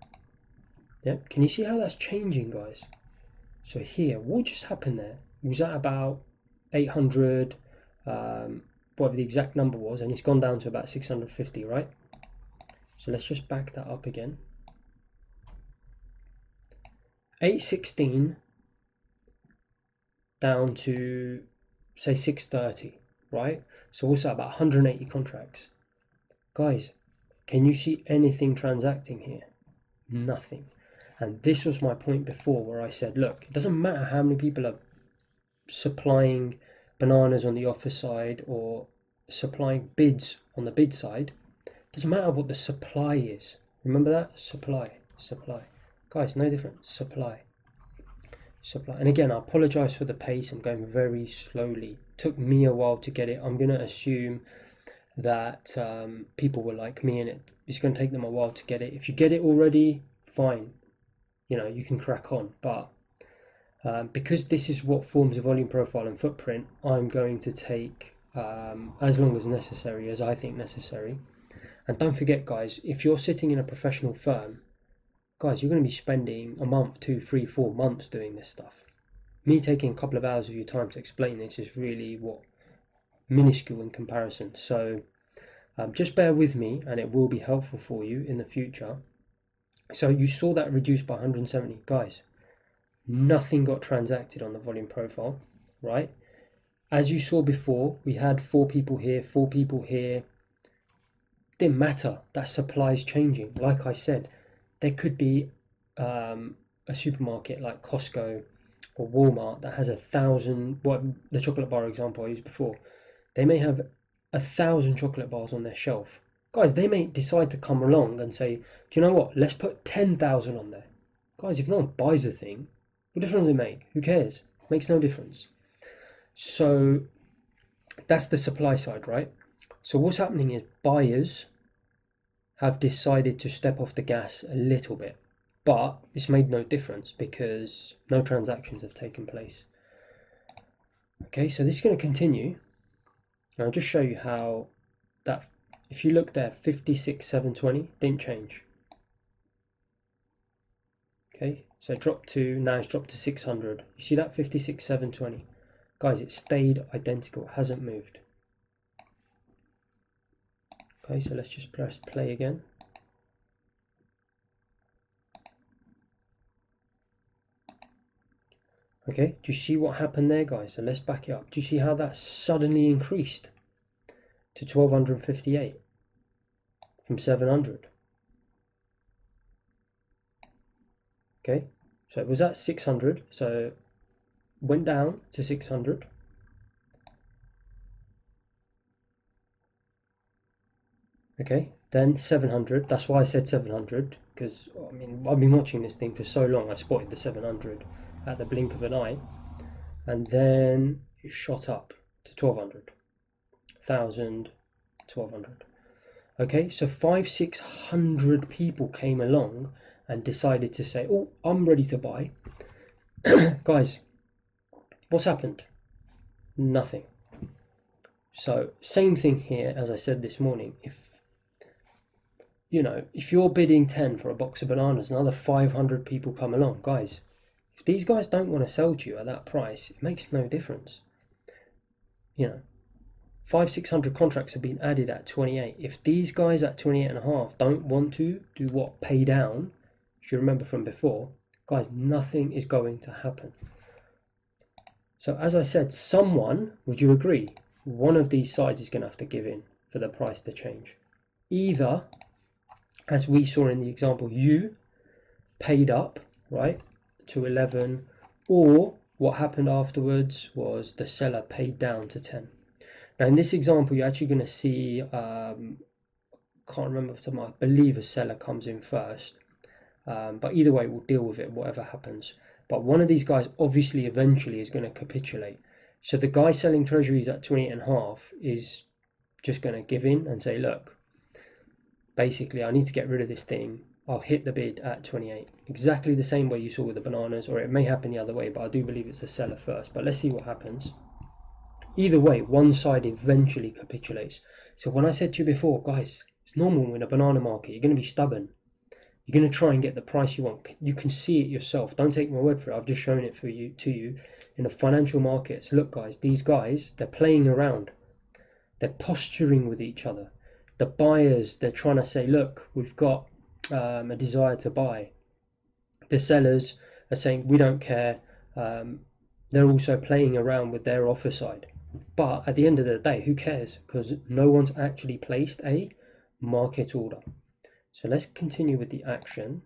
Yeah, can you see how that's changing, guys? So here, what just happened there? It was at about 800, whatever the exact number was, and it's gone down to about 650, right? So let's just back that up again. 816 down to say 630, right? So also about 180 contracts. Guys, can you see anything transacting here? Nothing. And this was my point before where I said, look, it doesn't matter how many people are supplying bananas on the offer side or supplying bids on the bid side. It doesn't matter what the supply is. Remember that? Supply. Guys, no different. Supply. And again, I apologize for the pace. I'm going very slowly. It took me a while to get it. I'm going to assume that people were like me and it's going to take them a while to get it. If you get it already, fine. You can crack on. But because this is what forms a volume profile and footprint, I'm going to take as long as necessary, as I think necessary. And don't forget, guys, if you're sitting in a professional firm, guys, you're going to be spending a month, 2, 3, 4 months doing this stuff. Me taking a couple of hours of your time to explain this is really minuscule in comparison. So just bear with me and it will be helpful for you in the future. So you saw that reduced by 170. Guys, nothing got transacted on the volume profile, right? As you saw before, we had 4 people here, 4 people here. Didn't matter, that supply is changing. Like I said, there could be a supermarket like Costco or Walmart that has 1,000, the chocolate bar example I used before, they may have 1,000 chocolate bars on their shelf. Guys, they may decide to come along and say, do you know what, let's put 10,000 on there. Guys, if no one buys a thing, what difference does it make? Who cares? Makes no difference. So that's the supply side, right? So what's happening is buyers have decided to step off the gas a little bit, but it's made no difference because no transactions have taken place. Okay, so this is going to continue. And I'll just show you how that, if you look there, 56,720 didn't change. Okay, so it dropped to, now it's dropped to 600. You see that 56,720? Guys, it stayed identical, it hasn't moved. Okay, so let's just press play again. Okay, do you see what happened there, guys? So let's back it up. Do you see how that suddenly increased to 1,258 from 700? Okay, so it was at 600, so went down to 600. Okay, then 700. That's why I said 700, because I mean I've been watching this thing for so long. I spotted the 700 at the blink of an eye, and then it shot up to 1,200, 1,000, 1,200. Okay, so 500-600 people came along and decided to say, oh, I'm ready to buy. Guys, what's happened? Nothing. So same thing here as I said this morning. If you're bidding 10 for a box of bananas, another 500 people come along. Guys, if these guys don't want to sell to you at that price, it makes no difference. 500-600 contracts have been added at 28. If these guys at 28.5 don't want to do what, pay down, if you remember from before, guys, nothing is going to happen. So as I said, would you agree, one of these sides is going to have to give in for the price to change. Either, as we saw in the example, you paid up, right, to 11, or what happened afterwards was the seller paid down to 10. Now in this example, you're actually going to see can't remember off the top of my head. I believe a seller comes in first. But either way, we'll deal with it, whatever happens. But one of these guys obviously eventually is going to capitulate. So the guy selling treasuries at 28.5 is just going to give in and say, look, basically I need to get rid of this thing. I'll hit the bid at 28. Exactly the same way you saw with the bananas, or it may happen the other way, but I do believe it's a seller first. But let's see what happens. Either way, one side eventually capitulates. So when I said to you before, guys, it's normal in a banana market, you're going to be stubborn. You're going to try and get the price you want. You can see it yourself. Don't take my word for it. I've just shown it to you in the financial markets. Look, guys, these guys, they're playing around. They're posturing with each other. The buyers, they're trying to say, look, we've got a desire to buy. The sellers are saying, we don't care. They're also playing around with their offer side. But at the end of the day, who cares? Because no one's actually placed a market order. So let's continue with the action.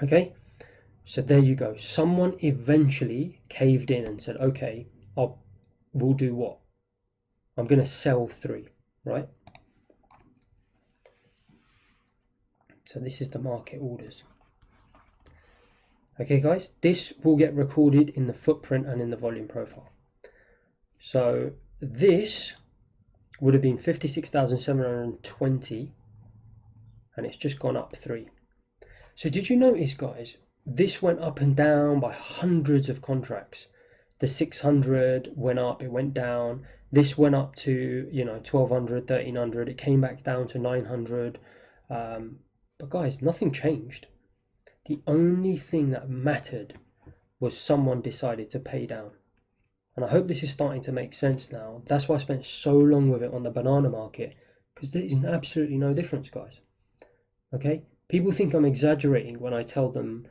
Okay, so there you go. Someone eventually caved in and said, okay, we'll do what? I'm going to sell 3, right? So this is the market orders. Okay, guys, this will get recorded in the footprint and in the volume profile. So this would have been 56,720, and it's just gone up 3. So did you notice, guys, this went up and down by hundreds of contracts. The 600 went up, it went down. This went up to, 1,200, 1,300. It came back down to 900. But guys, nothing changed. The only thing that mattered was someone decided to pay down. And I hope this is starting to make sense now. That's why I spent so long with it on the banana market, because there is absolutely no difference, guys. Okay? People think I'm exaggerating when I tell them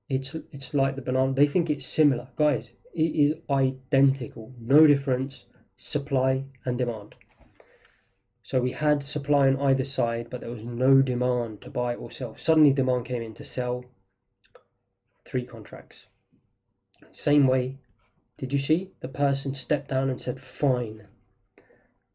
it's like the banana. They think it's similar. Guys, it is identical. No difference. Supply and demand. So we had supply on either side, but there was no demand to buy or sell. Suddenly demand came in to sell 3 contracts. Same way, did you see? The person stepped down and said, fine.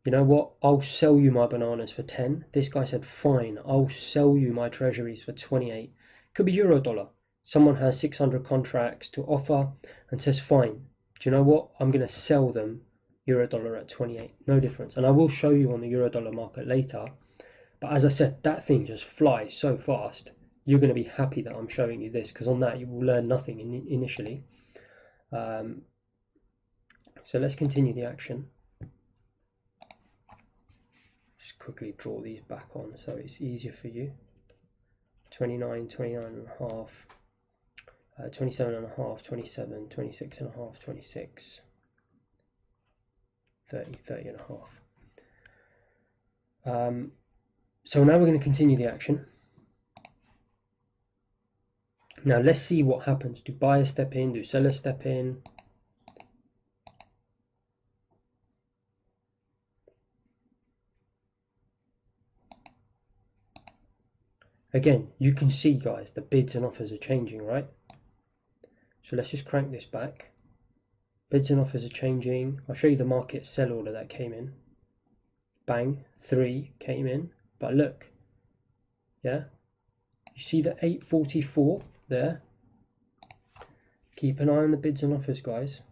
You know what? I'll sell you my bananas for 10. This guy said, fine, I'll sell you my treasuries for 28. Could be euro dollar. Someone has 600 contracts to offer and says, fine, do you know what? I'm going to sell them euro dollar at 28. No difference. And I will show you on the euro dollar market later. But as I said, that thing just flies so fast. You're going to be happy that I'm showing you this, because on that you will learn nothing initially. So let's continue the action. Just quickly draw these back on so it's easier for you. 29, 29 and a half, 27 and a half, 27, 26 and a half, 26, 30, 30 and a half. So now we're going to continue the action. Now let's see what happens. Do buyers step in? Do sellers step in? Again, you can see, guys, the bids and offers are changing, right? So let's just crank this back. Bids and offers are changing. I'll show you the market sell order that came in. Bang, 3 came in. But look, yeah, you see the 844 there? Keep an eye on the bids and offers, guys.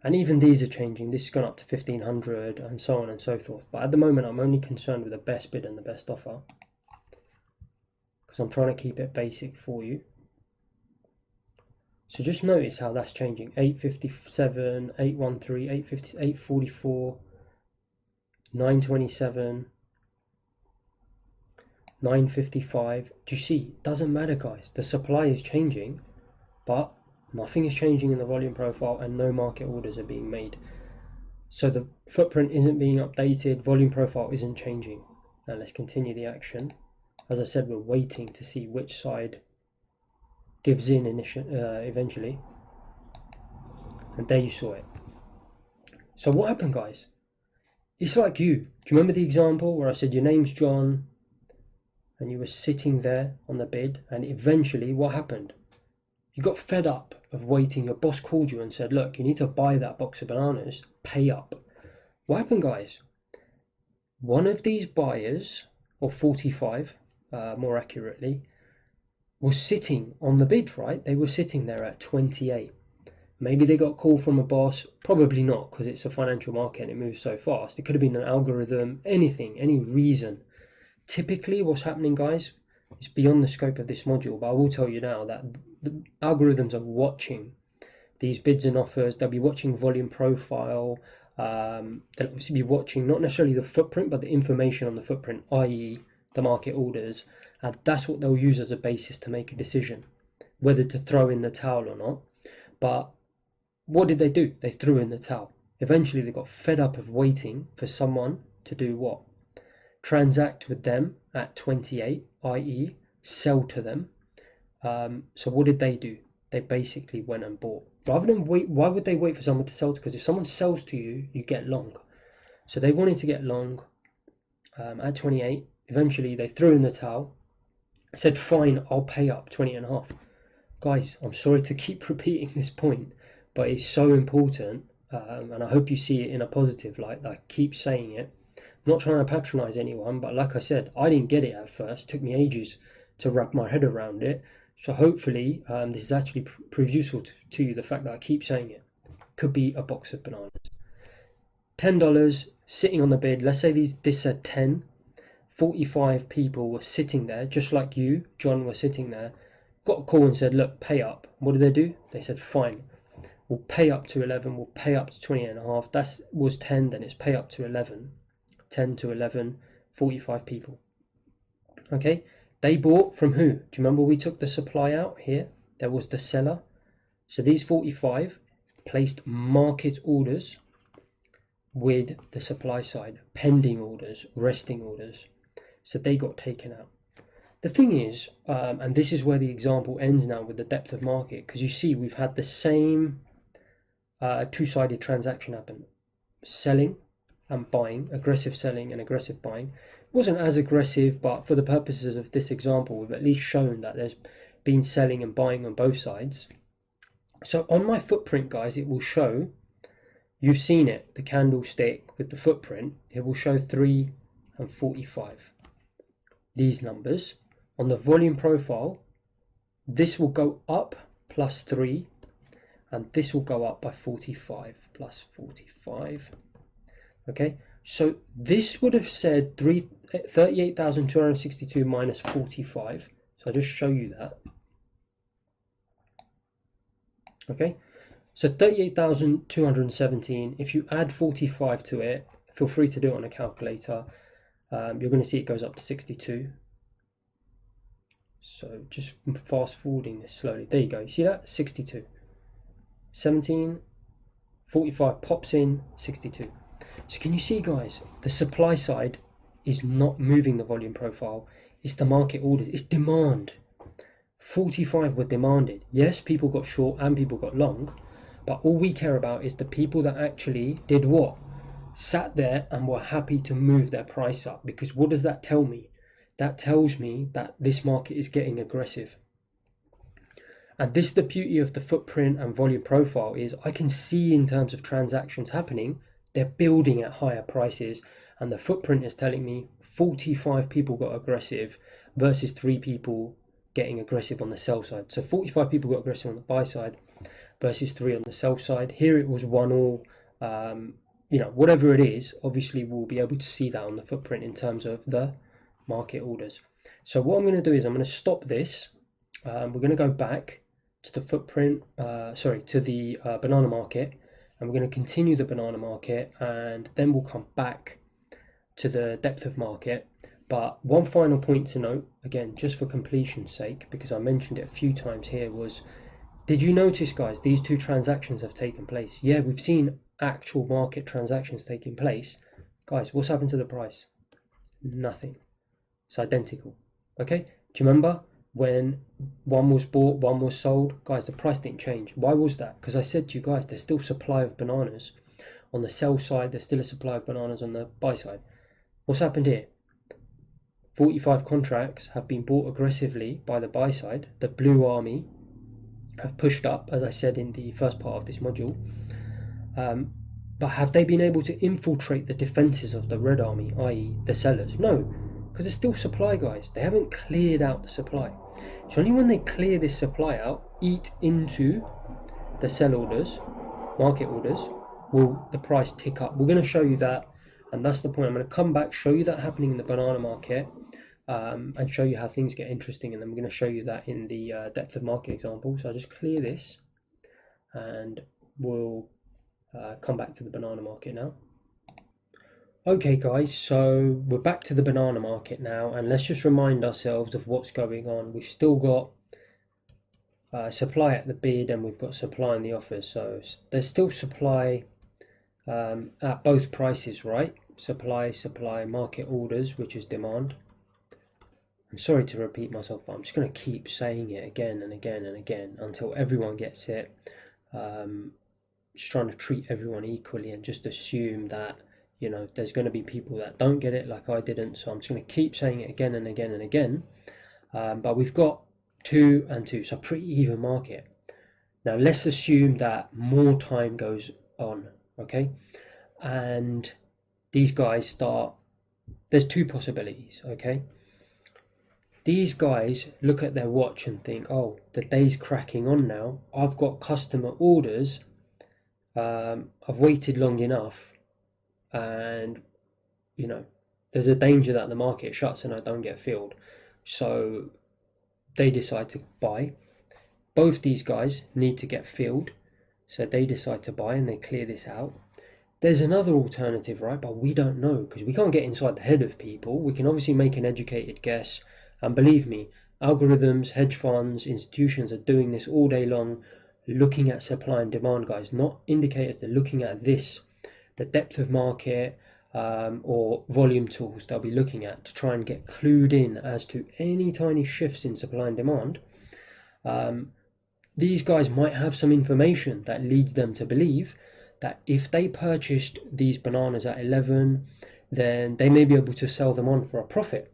And even these are changing. This has gone up to 1,500 and so on and so forth. But at the moment, I'm only concerned with the best bid and the best offer, because I'm trying to keep it basic for you. So just notice how that's changing. 857, 813, 850, 844, 927, 955. Do you see? It doesn't matter, guys. The supply is changing, but nothing is changing in the volume profile and no market orders are being made. So the footprint isn't being updated, volume profile isn't changing. Now let's continue the action. As I said, we're waiting to see which side gives in eventually. And there you saw it. So what happened, guys? It's like you. Do you remember the example where I said your name's John, and you were sitting there on the bid, and eventually what happened? You got fed up of waiting. Your boss called you and said, look, you need to buy that box of bananas, pay up. What happened, guys? One of these buyers, or 45 more accurately, was sitting on the bid, right? They were sitting there at 28. Maybe they got a call from a boss, probably not, because it's a financial market and it moves so fast. It could have been an algorithm, anything, any reason. Typically what's happening, guys, it's beyond the scope of this module, but I will tell you now that the algorithms are watching these bids and offers. They'll be watching volume profile. They'll obviously be watching not necessarily the footprint, but the information on the footprint, i.e. the market orders. And that's what they'll use as a basis to make a decision, whether to throw in the towel or not. But what did they do? They threw in the towel. Eventually they got fed up of waiting for someone to do what? Transact with them at 28, i.e. sell to them. So what did they do? They basically went and bought. Rather than wait, why would they wait for someone to sell to? Because if someone sells to you, you get long. So they wanted to get long at 28. Eventually they threw in the towel, said, fine, I'll pay up 20.5. Guys, I'm sorry to keep repeating this point, but it's so important, and I hope you see it in a positive light. I keep saying it. I'm not trying to patronize anyone, but like I said, I didn't get it at first. It took me ages to wrap my head around it. So hopefully this is actually proves useful to you, the fact that I keep saying it. Could be a box of bananas. $10 sitting on the bid. Let's say this said 10. 45 people were sitting there, just like you, John, were sitting there. Got a call and said, look, pay up. What did they do? They said, fine, we'll pay up to 11, we'll pay up to 20.5. That was 10, then it's pay up to 11. 10 to 11, 45 people. Okay, they bought from who? Do you remember we took the supply out here? There was the seller. So these 45 placed market orders with the supply side, pending orders, resting orders. So they got taken out. The thing is, and this is where the example ends now with the depth of market, because you see we've had the same two-sided transaction happen. Selling and buying, aggressive selling and aggressive buying. It wasn't as aggressive, but for the purposes of this example, we've at least shown that there's been selling and buying on both sides. So on my footprint, guys, it will show, you've seen it, the candlestick with the footprint, it will show 3 and 45. These numbers. On the volume profile, this will go up plus 3, and this will go up by 45 plus 45. Okay, so this would have said 38,262 minus 45. So I'll just show you that. Okay, so 38,217. If you add 45 to it, feel free to do it on a calculator. You're going to see it goes up to 62. So just fast forwarding this slowly. There you go. You see that? 62. 17, 45 pops in, 62. So can you see, guys, the supply side is not moving the volume profile. It's the market orders. It's demand. 45 were demanded. Yes, people got short and people got long, but all we care about is the people that actually did what? Sat there and were happy to move their price up. Because what does that tell me? That tells me that this market is getting aggressive. And this is the beauty of the footprint and volume profile, is I can see in terms of transactions happening, they're building at higher prices, and the footprint is telling me 45 people got aggressive versus 3 people getting aggressive on the sell side. So 45 people got aggressive on the buy side versus 3 on the sell side. Here it was 1-all. You know, whatever it is, obviously we'll be able to see that on the footprint in terms of the market orders. So what I'm going to do is I'm going to stop this. We're going to go back to the footprint, to the banana market, and we're going to continue the banana market, and then we'll come back to the depth of market. But one final point to note, again, just for completion's sake, because I mentioned it a few times here, was, did you notice, guys, these two transactions have taken place? Yeah, we've seen actual market transactions taking place. Guys, what's happened to the price? Nothing. It's identical. Okay, do you remember when one was bought, one was sold? Guys, the price didn't change. Why was that? Because I said to you guys, there's still supply of bananas on the sell side. There's still a supply of bananas on the buy side. What's happened here? 45 contracts have been bought aggressively by the buy side. The blue army have pushed up, as I said in the first part of this module. But have they been able to infiltrate the defenses of the red army, i.e. the sellers? No, because there's still supply, guys. They haven't cleared out the supply. So only when they clear this supply out, eat into the sell orders, market orders, will the price tick up. We're going to show you that, and that's the point. I'm going to come back, show you that happening in the banana market, and show you how things get interesting, and then we're going to show you that in the depth of market example. So I'll just clear this, and we'll come back to the banana market now. Okay guys, so we're back to the banana market now, and let's just remind ourselves of what's going on. We've still got supply at the bid, and we've got supply in the offer. So there's still supply at both prices, right? Supply, market orders, which is demand. I'm sorry to repeat myself, but I'm just going to keep saying it again and again and again until everyone gets it. Just trying to treat everyone equally and just assume that, you know, there's going to be people that don't get it like I didn't. So I'm just going to keep saying it again and again and again. But we've got 2 and 2, so pretty even market. Now let's assume that more time goes on, okay? And these guys start, there's 2 possibilities, okay? These guys look at their watch and think, oh, the day's cracking on now. I've got customer orders. I've waited long enough, and you know, there's a danger that the market shuts and I don't get filled. So they decide to buy. Both these guys need to get filled, so they decide to buy and they clear this out. There's another alternative, right? But we don't know because we can't get inside the head of people. We can obviously make an educated guess, and believe me, algorithms, hedge funds, institutions are doing this all day long, looking at supply and demand, guys, not indicators. They're looking at this, the depth of market or volume tools they'll be looking at to try and get clued in as to any tiny shifts in supply and demand. These guys might have some information that leads them to believe that if they purchased these bananas at 11, then they may be able to sell them on for a profit,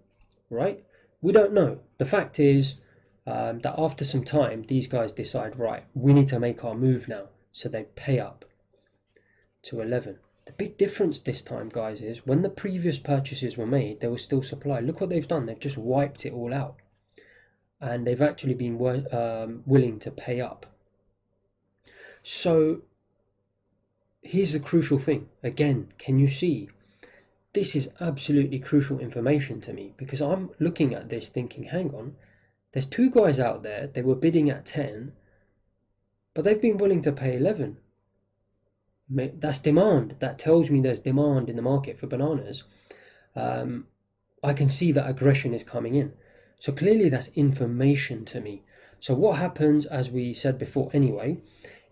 right? We don't know. The fact is that after some time, these guys decide, right, we need to make our move now. So they pay up to 11. The big difference this time, guys, is when the previous purchases were made, there was still supply. Look what they've done. They've just wiped it all out. And they've actually been willing to pay up. So here's the crucial thing. Again, can you see? This is absolutely crucial information to me, because I'm looking at this thinking, hang on, there's 2 guys out there, they were bidding at 10, but they've been willing to pay 11. That's demand. That tells me there's demand in the market for bananas. I can see that aggression is coming in. So clearly that's information to me. So what happens, as we said before anyway,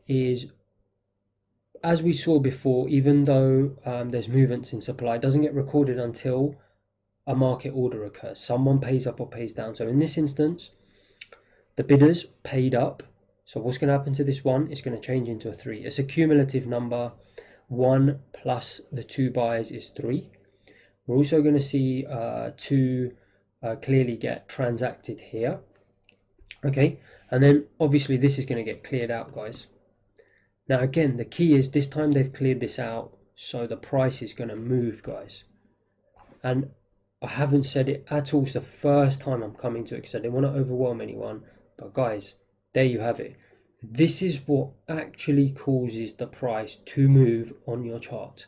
is as we saw before, even though there's movements in supply, it doesn't get recorded until a market order occurs. Someone pays up or pays down. So in this instance, the bidders paid up. So what's going to happen to this 1? It's going to change into a 3. It's a cumulative number. 1 plus the 2 buys is 3. We're also going to see 2 clearly get transacted here. Okay, and then obviously this is going to get cleared out, guys. Now again, the key is this time they've cleared this out, so the price is going to move, guys. And I haven't said it at all. It's the first time I'm coming to it because I didn't want to overwhelm anyone. But guys, there you have it. This is what actually causes the price to move on your chart.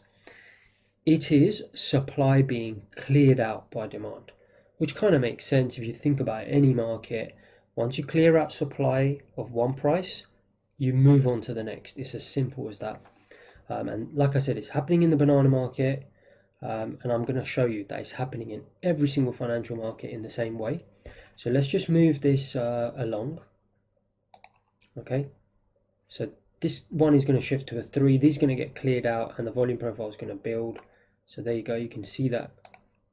It is supply being cleared out by demand, which kind of makes sense if you think about any market. Once you clear out supply of one price, you move on to the next. It's as simple as that. And like I said, it's happening in the banana market. And I'm going to show you that it's happening in every single financial market in the same way. So let's just move this along. Okay, so this one is going to shift to a 3. These are going to get cleared out and the volume profile is going to build. So there you go. You can see that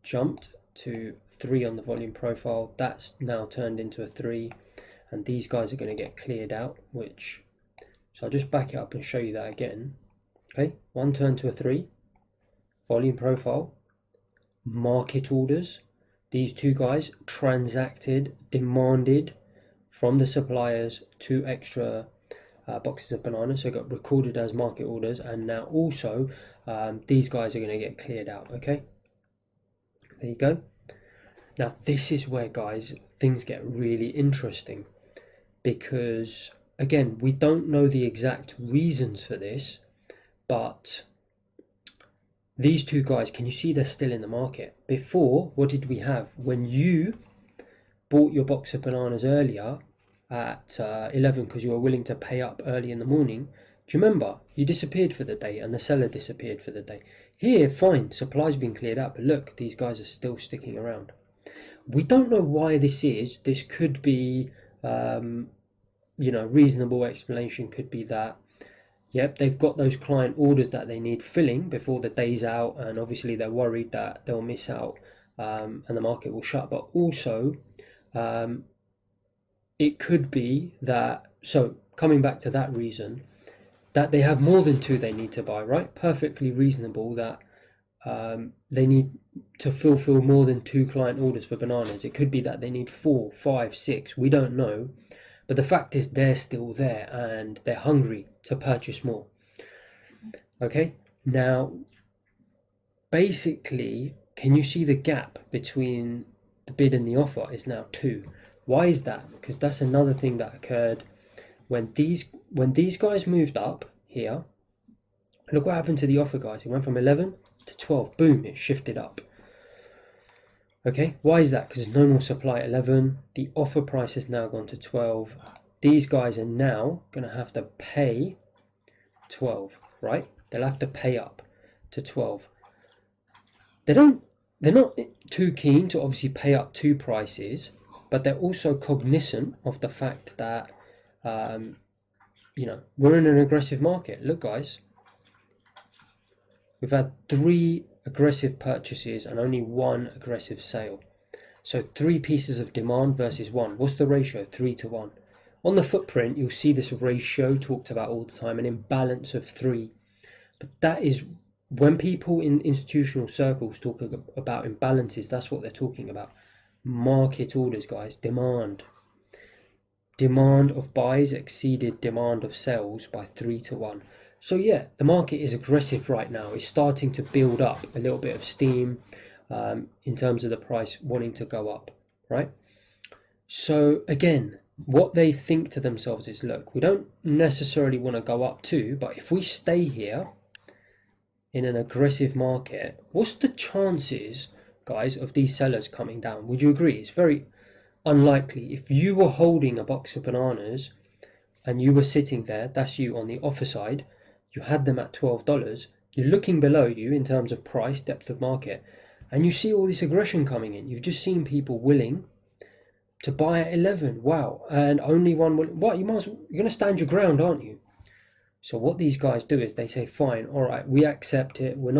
jumped to 3 on the volume profile. That's now turned into a 3, and these guys are going to get cleared out, which, so I'll just back it up and show you that again. Okay, 1 turned to a 3, volume profile, market orders, These two guys transacted, demanded from the suppliers 2 extra boxes of bananas, so got recorded as market orders, and now also these guys are going to get cleared out. Okay, there you go. Now this is where, guys, things get really interesting, because again, we don't know the exact reasons for this, but these two guys, can you see they're still in the market? Before, what did we have? When you bought your box of bananas earlier at 11 because you were willing to pay up early in the morning, do you remember? You disappeared for the day and the seller disappeared for the day. Here, fine, supply's been cleared up, but look, these guys are still sticking around. We don't know why this is. This could be, reasonable explanation could be that, yep, they've got those client orders that they need filling before the day's out, and obviously they're worried that they'll miss out and the market will shut. But also, it could be that, so coming back to that reason, that they have more than 2 they need to buy, right? Perfectly reasonable that they need to fulfill more than 2 client orders for bananas. It could be that they need 4, 5, 6, we don't know. But the fact is they're still there and they're hungry to purchase more. Okay, now basically, can you see the gap between the bid and the offer is now 2? Why is that? Because that's another thing that occurred when these guys moved up here. Look what happened to the offer, guys. It went from 11 to 12. Boom, it shifted up. Okay, why is that? Because there's no more supply at 11. The offer price has now gone to 12. These guys are now going to have to pay 12, right? They'll have to pay up to 12. They're not too keen to obviously pay up 2 prices, but they're also cognizant of the fact that, we're in an aggressive market. Look, guys, we've had 3 aggressive purchases and only 1 aggressive sale. So 3 pieces of demand versus 1. What's the ratio? 3 to 1. On the footprint, you'll see this ratio talked about all the time, an imbalance of 3. But that is, when people in institutional circles talk about imbalances, that's what they're talking about. Market orders, guys, demand. Demand of buys exceeded demand of sells by 3 to 1. So yeah, the market is aggressive right now. It's starting to build up a little bit of steam in terms of the price wanting to go up, right? So again, what they think to themselves is, look, we don't necessarily want to go up too, but if we stay here in an aggressive market, what's the chances, guys, of these sellers coming down? Would you agree? It's very unlikely. If you were holding a box of bananas and you were sitting there, that's you on the offer side, you had them at $12, you're looking below you in terms of price, depth of market, and you see all this aggression coming in. You've just seen people willing to buy at 11. Wow. And only one will. What? You're going to stand your ground, aren't you? So what these guys do is they say, fine, all right, we accept it. We're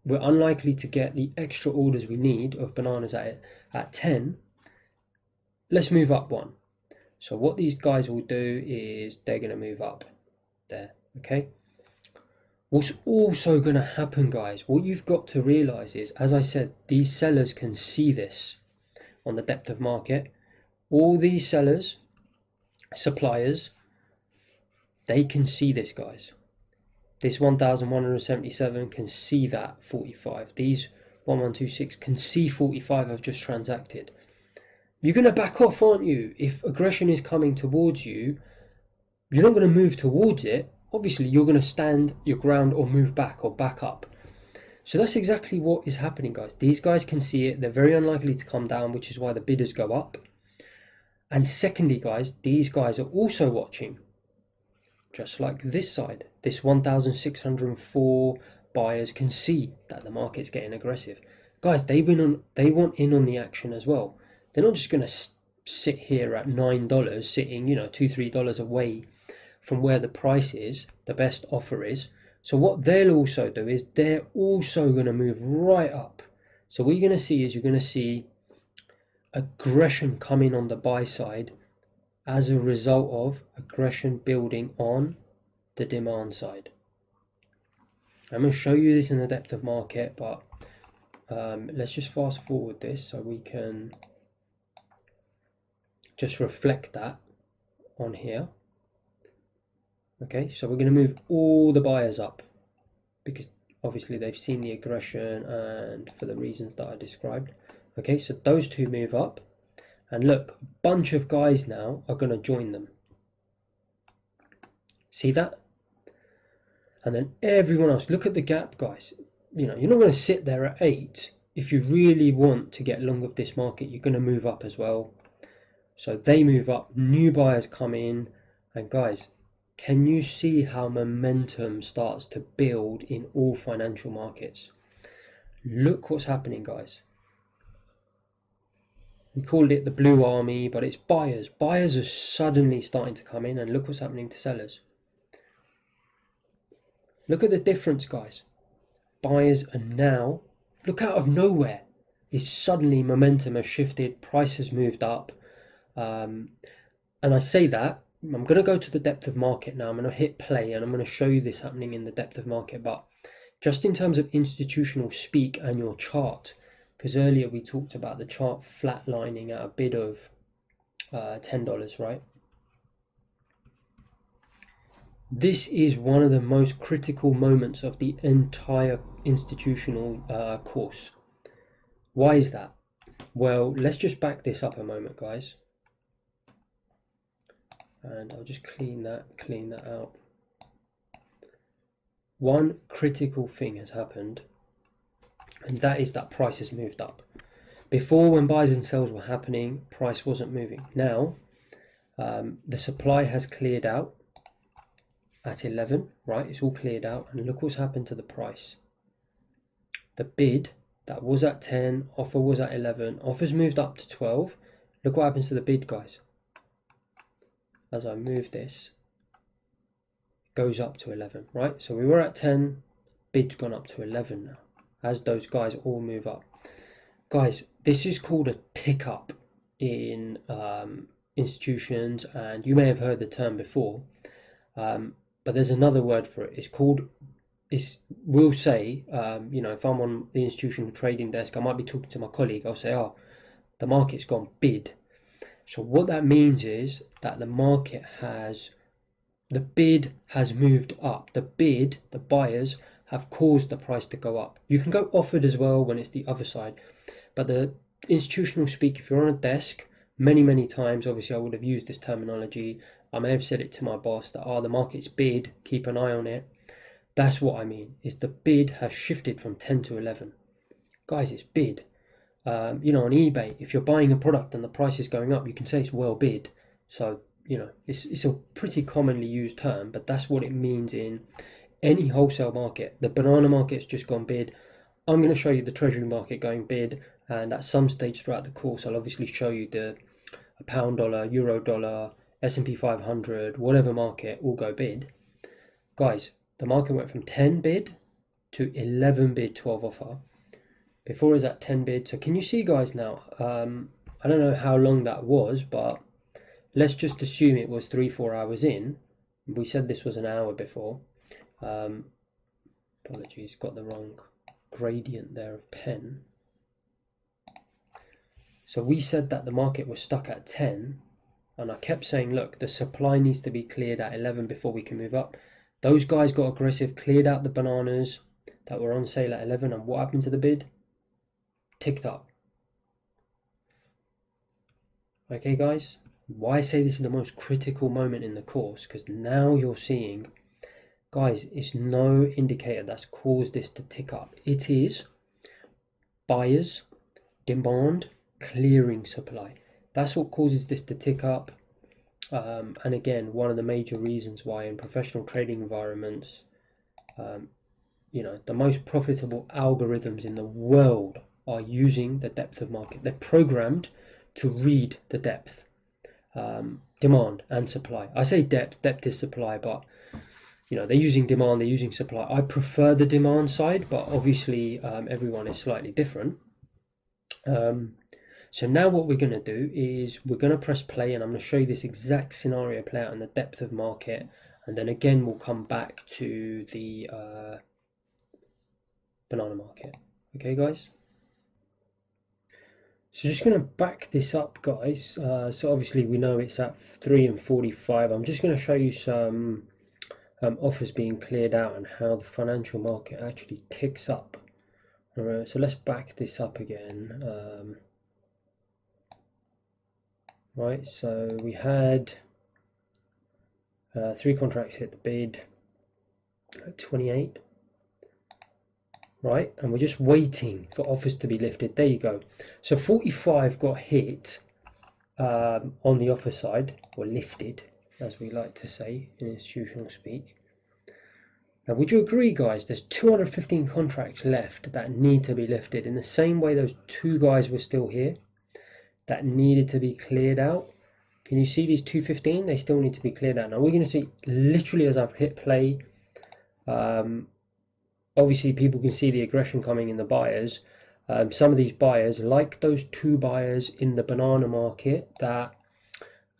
unlikely to get the extra orders we need of bananas at 10. Let's move up 1. So what these guys will do is they're going to move up there. Okay. What's also going to happen, guys, what you've got to realize is, as I said, these sellers can see this on the depth of market. All these sellers, suppliers, they can see this, guys. This 1,177 can see that 45. These 1126 can see 45 have just transacted. You're going to back off, aren't you? If aggression is coming towards you, you're not going to move towards it. Obviously, you're going to stand your ground or move back or back up. So that's exactly what is happening, guys. These guys can see it. They're very unlikely to come down, which is why the bidders go up. And secondly, guys, these guys are also watching. Just like this side, this 1,604 buyers can see that the market's getting aggressive. Guys, they want in on the action as well. They're not just going to sit here at $9, sitting, $2, $3 away from where the price is, the best offer is. So what they'll also do is they're also going to move right up. So what you're going to see is you're going to see aggression coming on the buy side as a result of aggression building on the demand side. I'm going to show you this in the depth of market, but let's just fast forward this so we can just reflect that on here. Okay, so we're going to move all the buyers up because obviously they've seen the aggression and for the reasons that I described. Okay, so those two move up, and look, a bunch of guys now are going to join them. See that? And then everyone else, look at the gap, guys. You know, you're not going to sit there at 8. If you really want to get long of this market, you're going to move up as well. So they move up, new buyers come in, and guys, can you see how momentum starts to build in all financial markets? Look what's happening, guys. We called it the blue army, but it's buyers. Buyers are suddenly starting to come in, and look what's happening to sellers. Look at the difference, guys. Buyers are now, look, out of nowhere, it's suddenly momentum has shifted, price has moved up. And I say that, I'm going to go to the depth of market now. I'm going to hit play and I'm going to show you this happening in the depth of market. But just in terms of institutional speak and your chart, because earlier we talked about the chart flatlining at a bid of $10, right? This is one of the most critical moments of the entire institutional course. Why is that? Well, let's just back this up a moment, guys. And I'll just clean that out. One critical thing has happened, and that is that price has moved up. Before, when buys and sells were happening, price wasn't moving. Now, the supply has cleared out at 11, right? It's all cleared out, and look what's happened to the price. The bid that was at 10, offer was at 11, offers moved up to 12. Look what happens to the bid, guys. As I move this, it goes up to 11, right? So we were at 10, bid's gone up to 11 now, as those guys all move up. Guys, this is called a tick up in institutions, and you may have heard the term before, but there's another word for it. It's called, we'll say, you know, if I'm on the institutional trading desk, I might be talking to my colleague, I'll say, oh, the market's gone bid. So what that means is that the market has, the bid has moved up. The bid, the buyers, have caused the price to go up. You can go offered as well when it's the other side. But the institutional speak, if you're on a desk, many times, obviously I would have used this terminology. I may have said it to my boss that, oh, the market's bid, keep an eye on it. That's what I mean, is the bid has shifted from 10 to 11. Guys, it's bid. You know, on eBay, if you're buying a product and the price is going up, you can say it's well bid. So, you know, it's a pretty commonly used term, but that's what it means in any wholesale market. The banana market's just gone bid. I'm going to show you the treasury market going bid, and at some stage throughout the course, I'll obviously show you the pound dollar, euro dollar, S&P 500, whatever market will go bid. Guys, the market went from 10 bid to 11 bid, 12 offer. Before it was at 10 bid. So can you see, guys, now? I don't know how long that was, but let's just assume it was 3-4 hours in. We said this was an hour before. Apologies, got the wrong gradient there of pen. So we said that the market was stuck at 10, and I kept saying, look, the supply needs to be cleared at 11 before we can move up. Those guys got aggressive, cleared out the bananas that were on sale at 11, and what happened to the bid? Ticked up. Okay, guys, why I say this is the most critical moment in the course, because now you're seeing, guys, it's no indicator that's caused this to tick up. It is buyers, demand, clearing supply. That's what causes this to tick up. And again, one of the major reasons why in professional trading environments, you know, the most profitable algorithms in the world are using the depth of market. They're programmed to read the depth, demand and supply. I say depth is supply, but you know, they're using demand, they're using supply. I prefer the demand side, but obviously everyone is slightly different. So now what we're going to do is we're going to press play, and I'm going to show you this exact scenario play out in the depth of market, and then again we'll come back to the banana market. Okay, guys? So just going to back this up, guys. So obviously we know it's at 3 and 45. I'm just going to show you some offers being cleared out and how the financial market actually ticks up. All right, so let's back this up again. Right, so we had 3 contracts hit the bid at 28. Right, and we're just waiting for offers to be lifted. There you go. So 45 got hit on the offer side, or lifted, as we like to say in institutional speak. Now, would you agree, guys? There's 215 contracts left that need to be lifted in the same way those 2 guys were still here that needed to be cleared out. Can you see these 215? They still need to be cleared out. Now, we're going to see literally as I hit play. Obviously, people can see the aggression coming in the buyers. Some of these buyers, like those 2 buyers in the banana market that,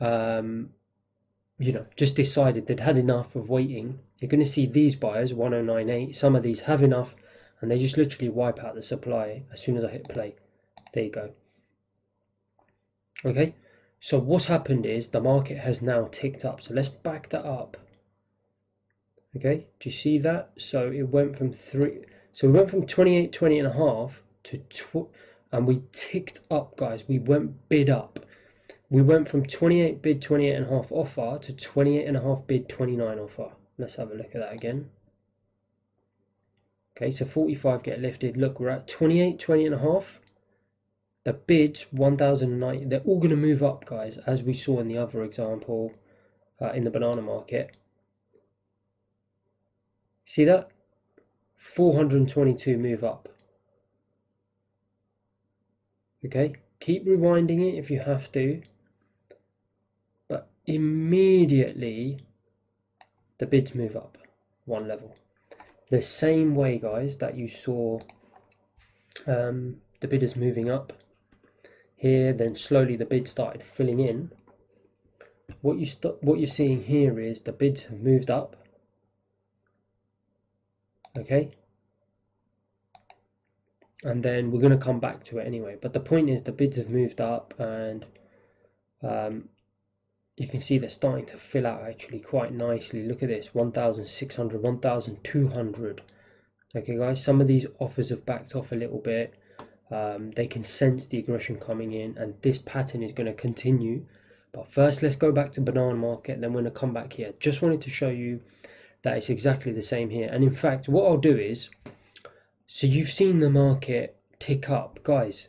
you know, just decided they'd had enough of waiting. You're going to see these buyers, 1098, some of these have enough, and they just literally wipe out the supply as soon as I hit play. There you go. Okay, so what's happened is the market has now ticked up. So let's back that up. Okay, do you see that? So it went from 3, so we went from 28, 20 and a half to and we ticked up, guys. We went bid up. We went from 28 bid 28 and a half offer to 28 and a half bid 29 offer. Let's have a look at that again. Okay, so 45 get lifted. Look, we're at 28, 20 and a half. The bids 1090. They're all going to move up, guys, as we saw in the other example in the banana market. See that? 422 move up. Okay, keep rewinding it if you have to, but immediately the bids move up 1 level. The same way, guys, that you saw the bidders moving up here, then slowly the bid started filling in. What you're seeing here is the bids have moved up. Okay, and then we're going to come back to it anyway, but the point is the bids have moved up, and you can see they're starting to fill out actually quite nicely. Look at this, 1,600, 1,200. Okay, guys, some of these offers have backed off a little bit. They can sense the aggression coming in, and this pattern is going to continue. But first, let's go back to banana market, then we're going to come back here. Just wanted to show you that it's exactly the same here. And in fact, what I'll do is, so you've seen the market tick up, guys,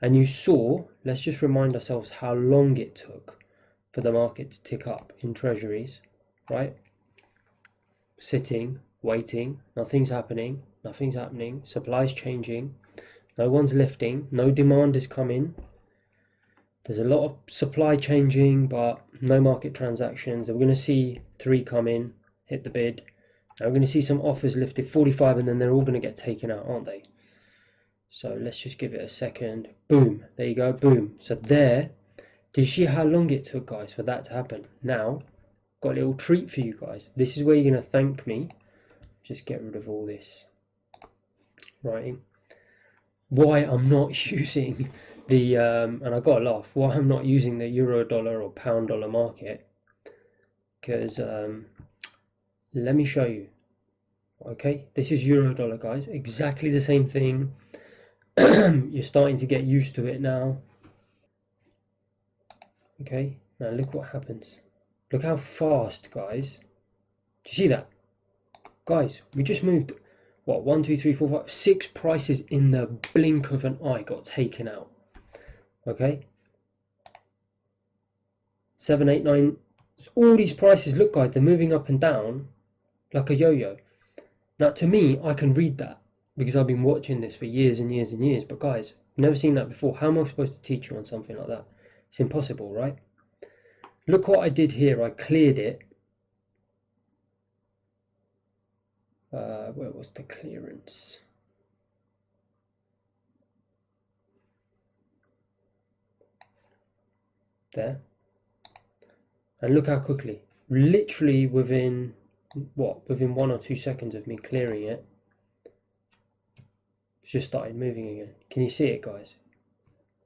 and you saw, let's just remind ourselves how long it took for the market to tick up in treasuries, right? Sitting, waiting, nothing's happening, supply's changing, no one's lifting, no demand is coming. There's a lot of supply changing, but no market transactions. And we're going to see 3 come in, hit the bid. Now we're going to see some offers lifted, 45, and then they're all going to get taken out, aren't they? So let's just give it a second. Boom, there you go, boom. So there, did you see how long it took, guys, for that to happen? Now, got a little treat for you guys. This is where you're going to thank me. Just get rid of all this writing. Why I'm not using the, and I got a laugh, why I'm not using the euro dollar or pound dollar market, because let me show you. Okay, this is euro dollar, guys, exactly the same thing. You're starting to get used to it now. Okay, now look what happens. Look how fast, guys. Do you see that? Guys, we just moved, what, 1, 2, 3, 4, 5, 6 prices in the blink of an eye got taken out. Okay, 7, 8, 9, all these prices, look, guys, they're moving up and down like a yo-yo. Now, to me, I can read that because I've been watching this for years and years and years. But guys, I've never seen that before. How am I supposed to teach you on something like that? It's impossible, right? Look what I did here. I cleared it. Where was the clearance? There. And look how quickly. Literally within, what, within 1 or 2 seconds of me clearing it, it's just started moving again. Can you see it, guys?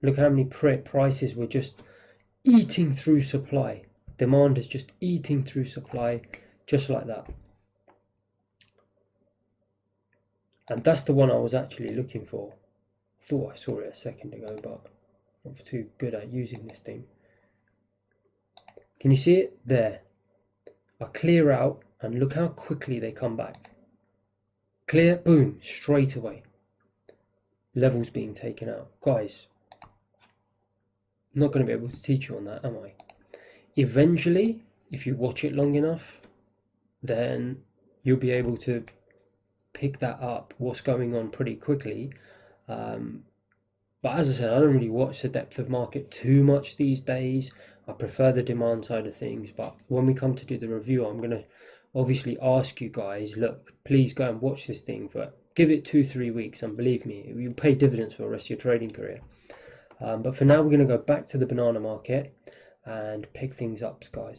Look how many prices we're just eating through supply. Demand is just eating through supply, just like that. And that's the one I was actually looking for. Thought I saw it a second ago, but I'm not too good at using this thing. Can you see it? There. I clear out and look how quickly they come back. Clear, boom, straight away. Levels being taken out. Guys, I'm not going to be able to teach you on that, am I? Eventually, if you watch it long enough, then you'll be able to pick that up, what's going on, pretty quickly. But as I said, I don't really watch the depth of market too much these days. I prefer the demand side of things. But when we come to do the review, I'm going to obviously ask you guys, look, please go and watch this thing give it 2-3 weeks, and believe me, you'll pay dividends for the rest of your trading career. But for now, we're going to go back to the banana market and pick things up, guys.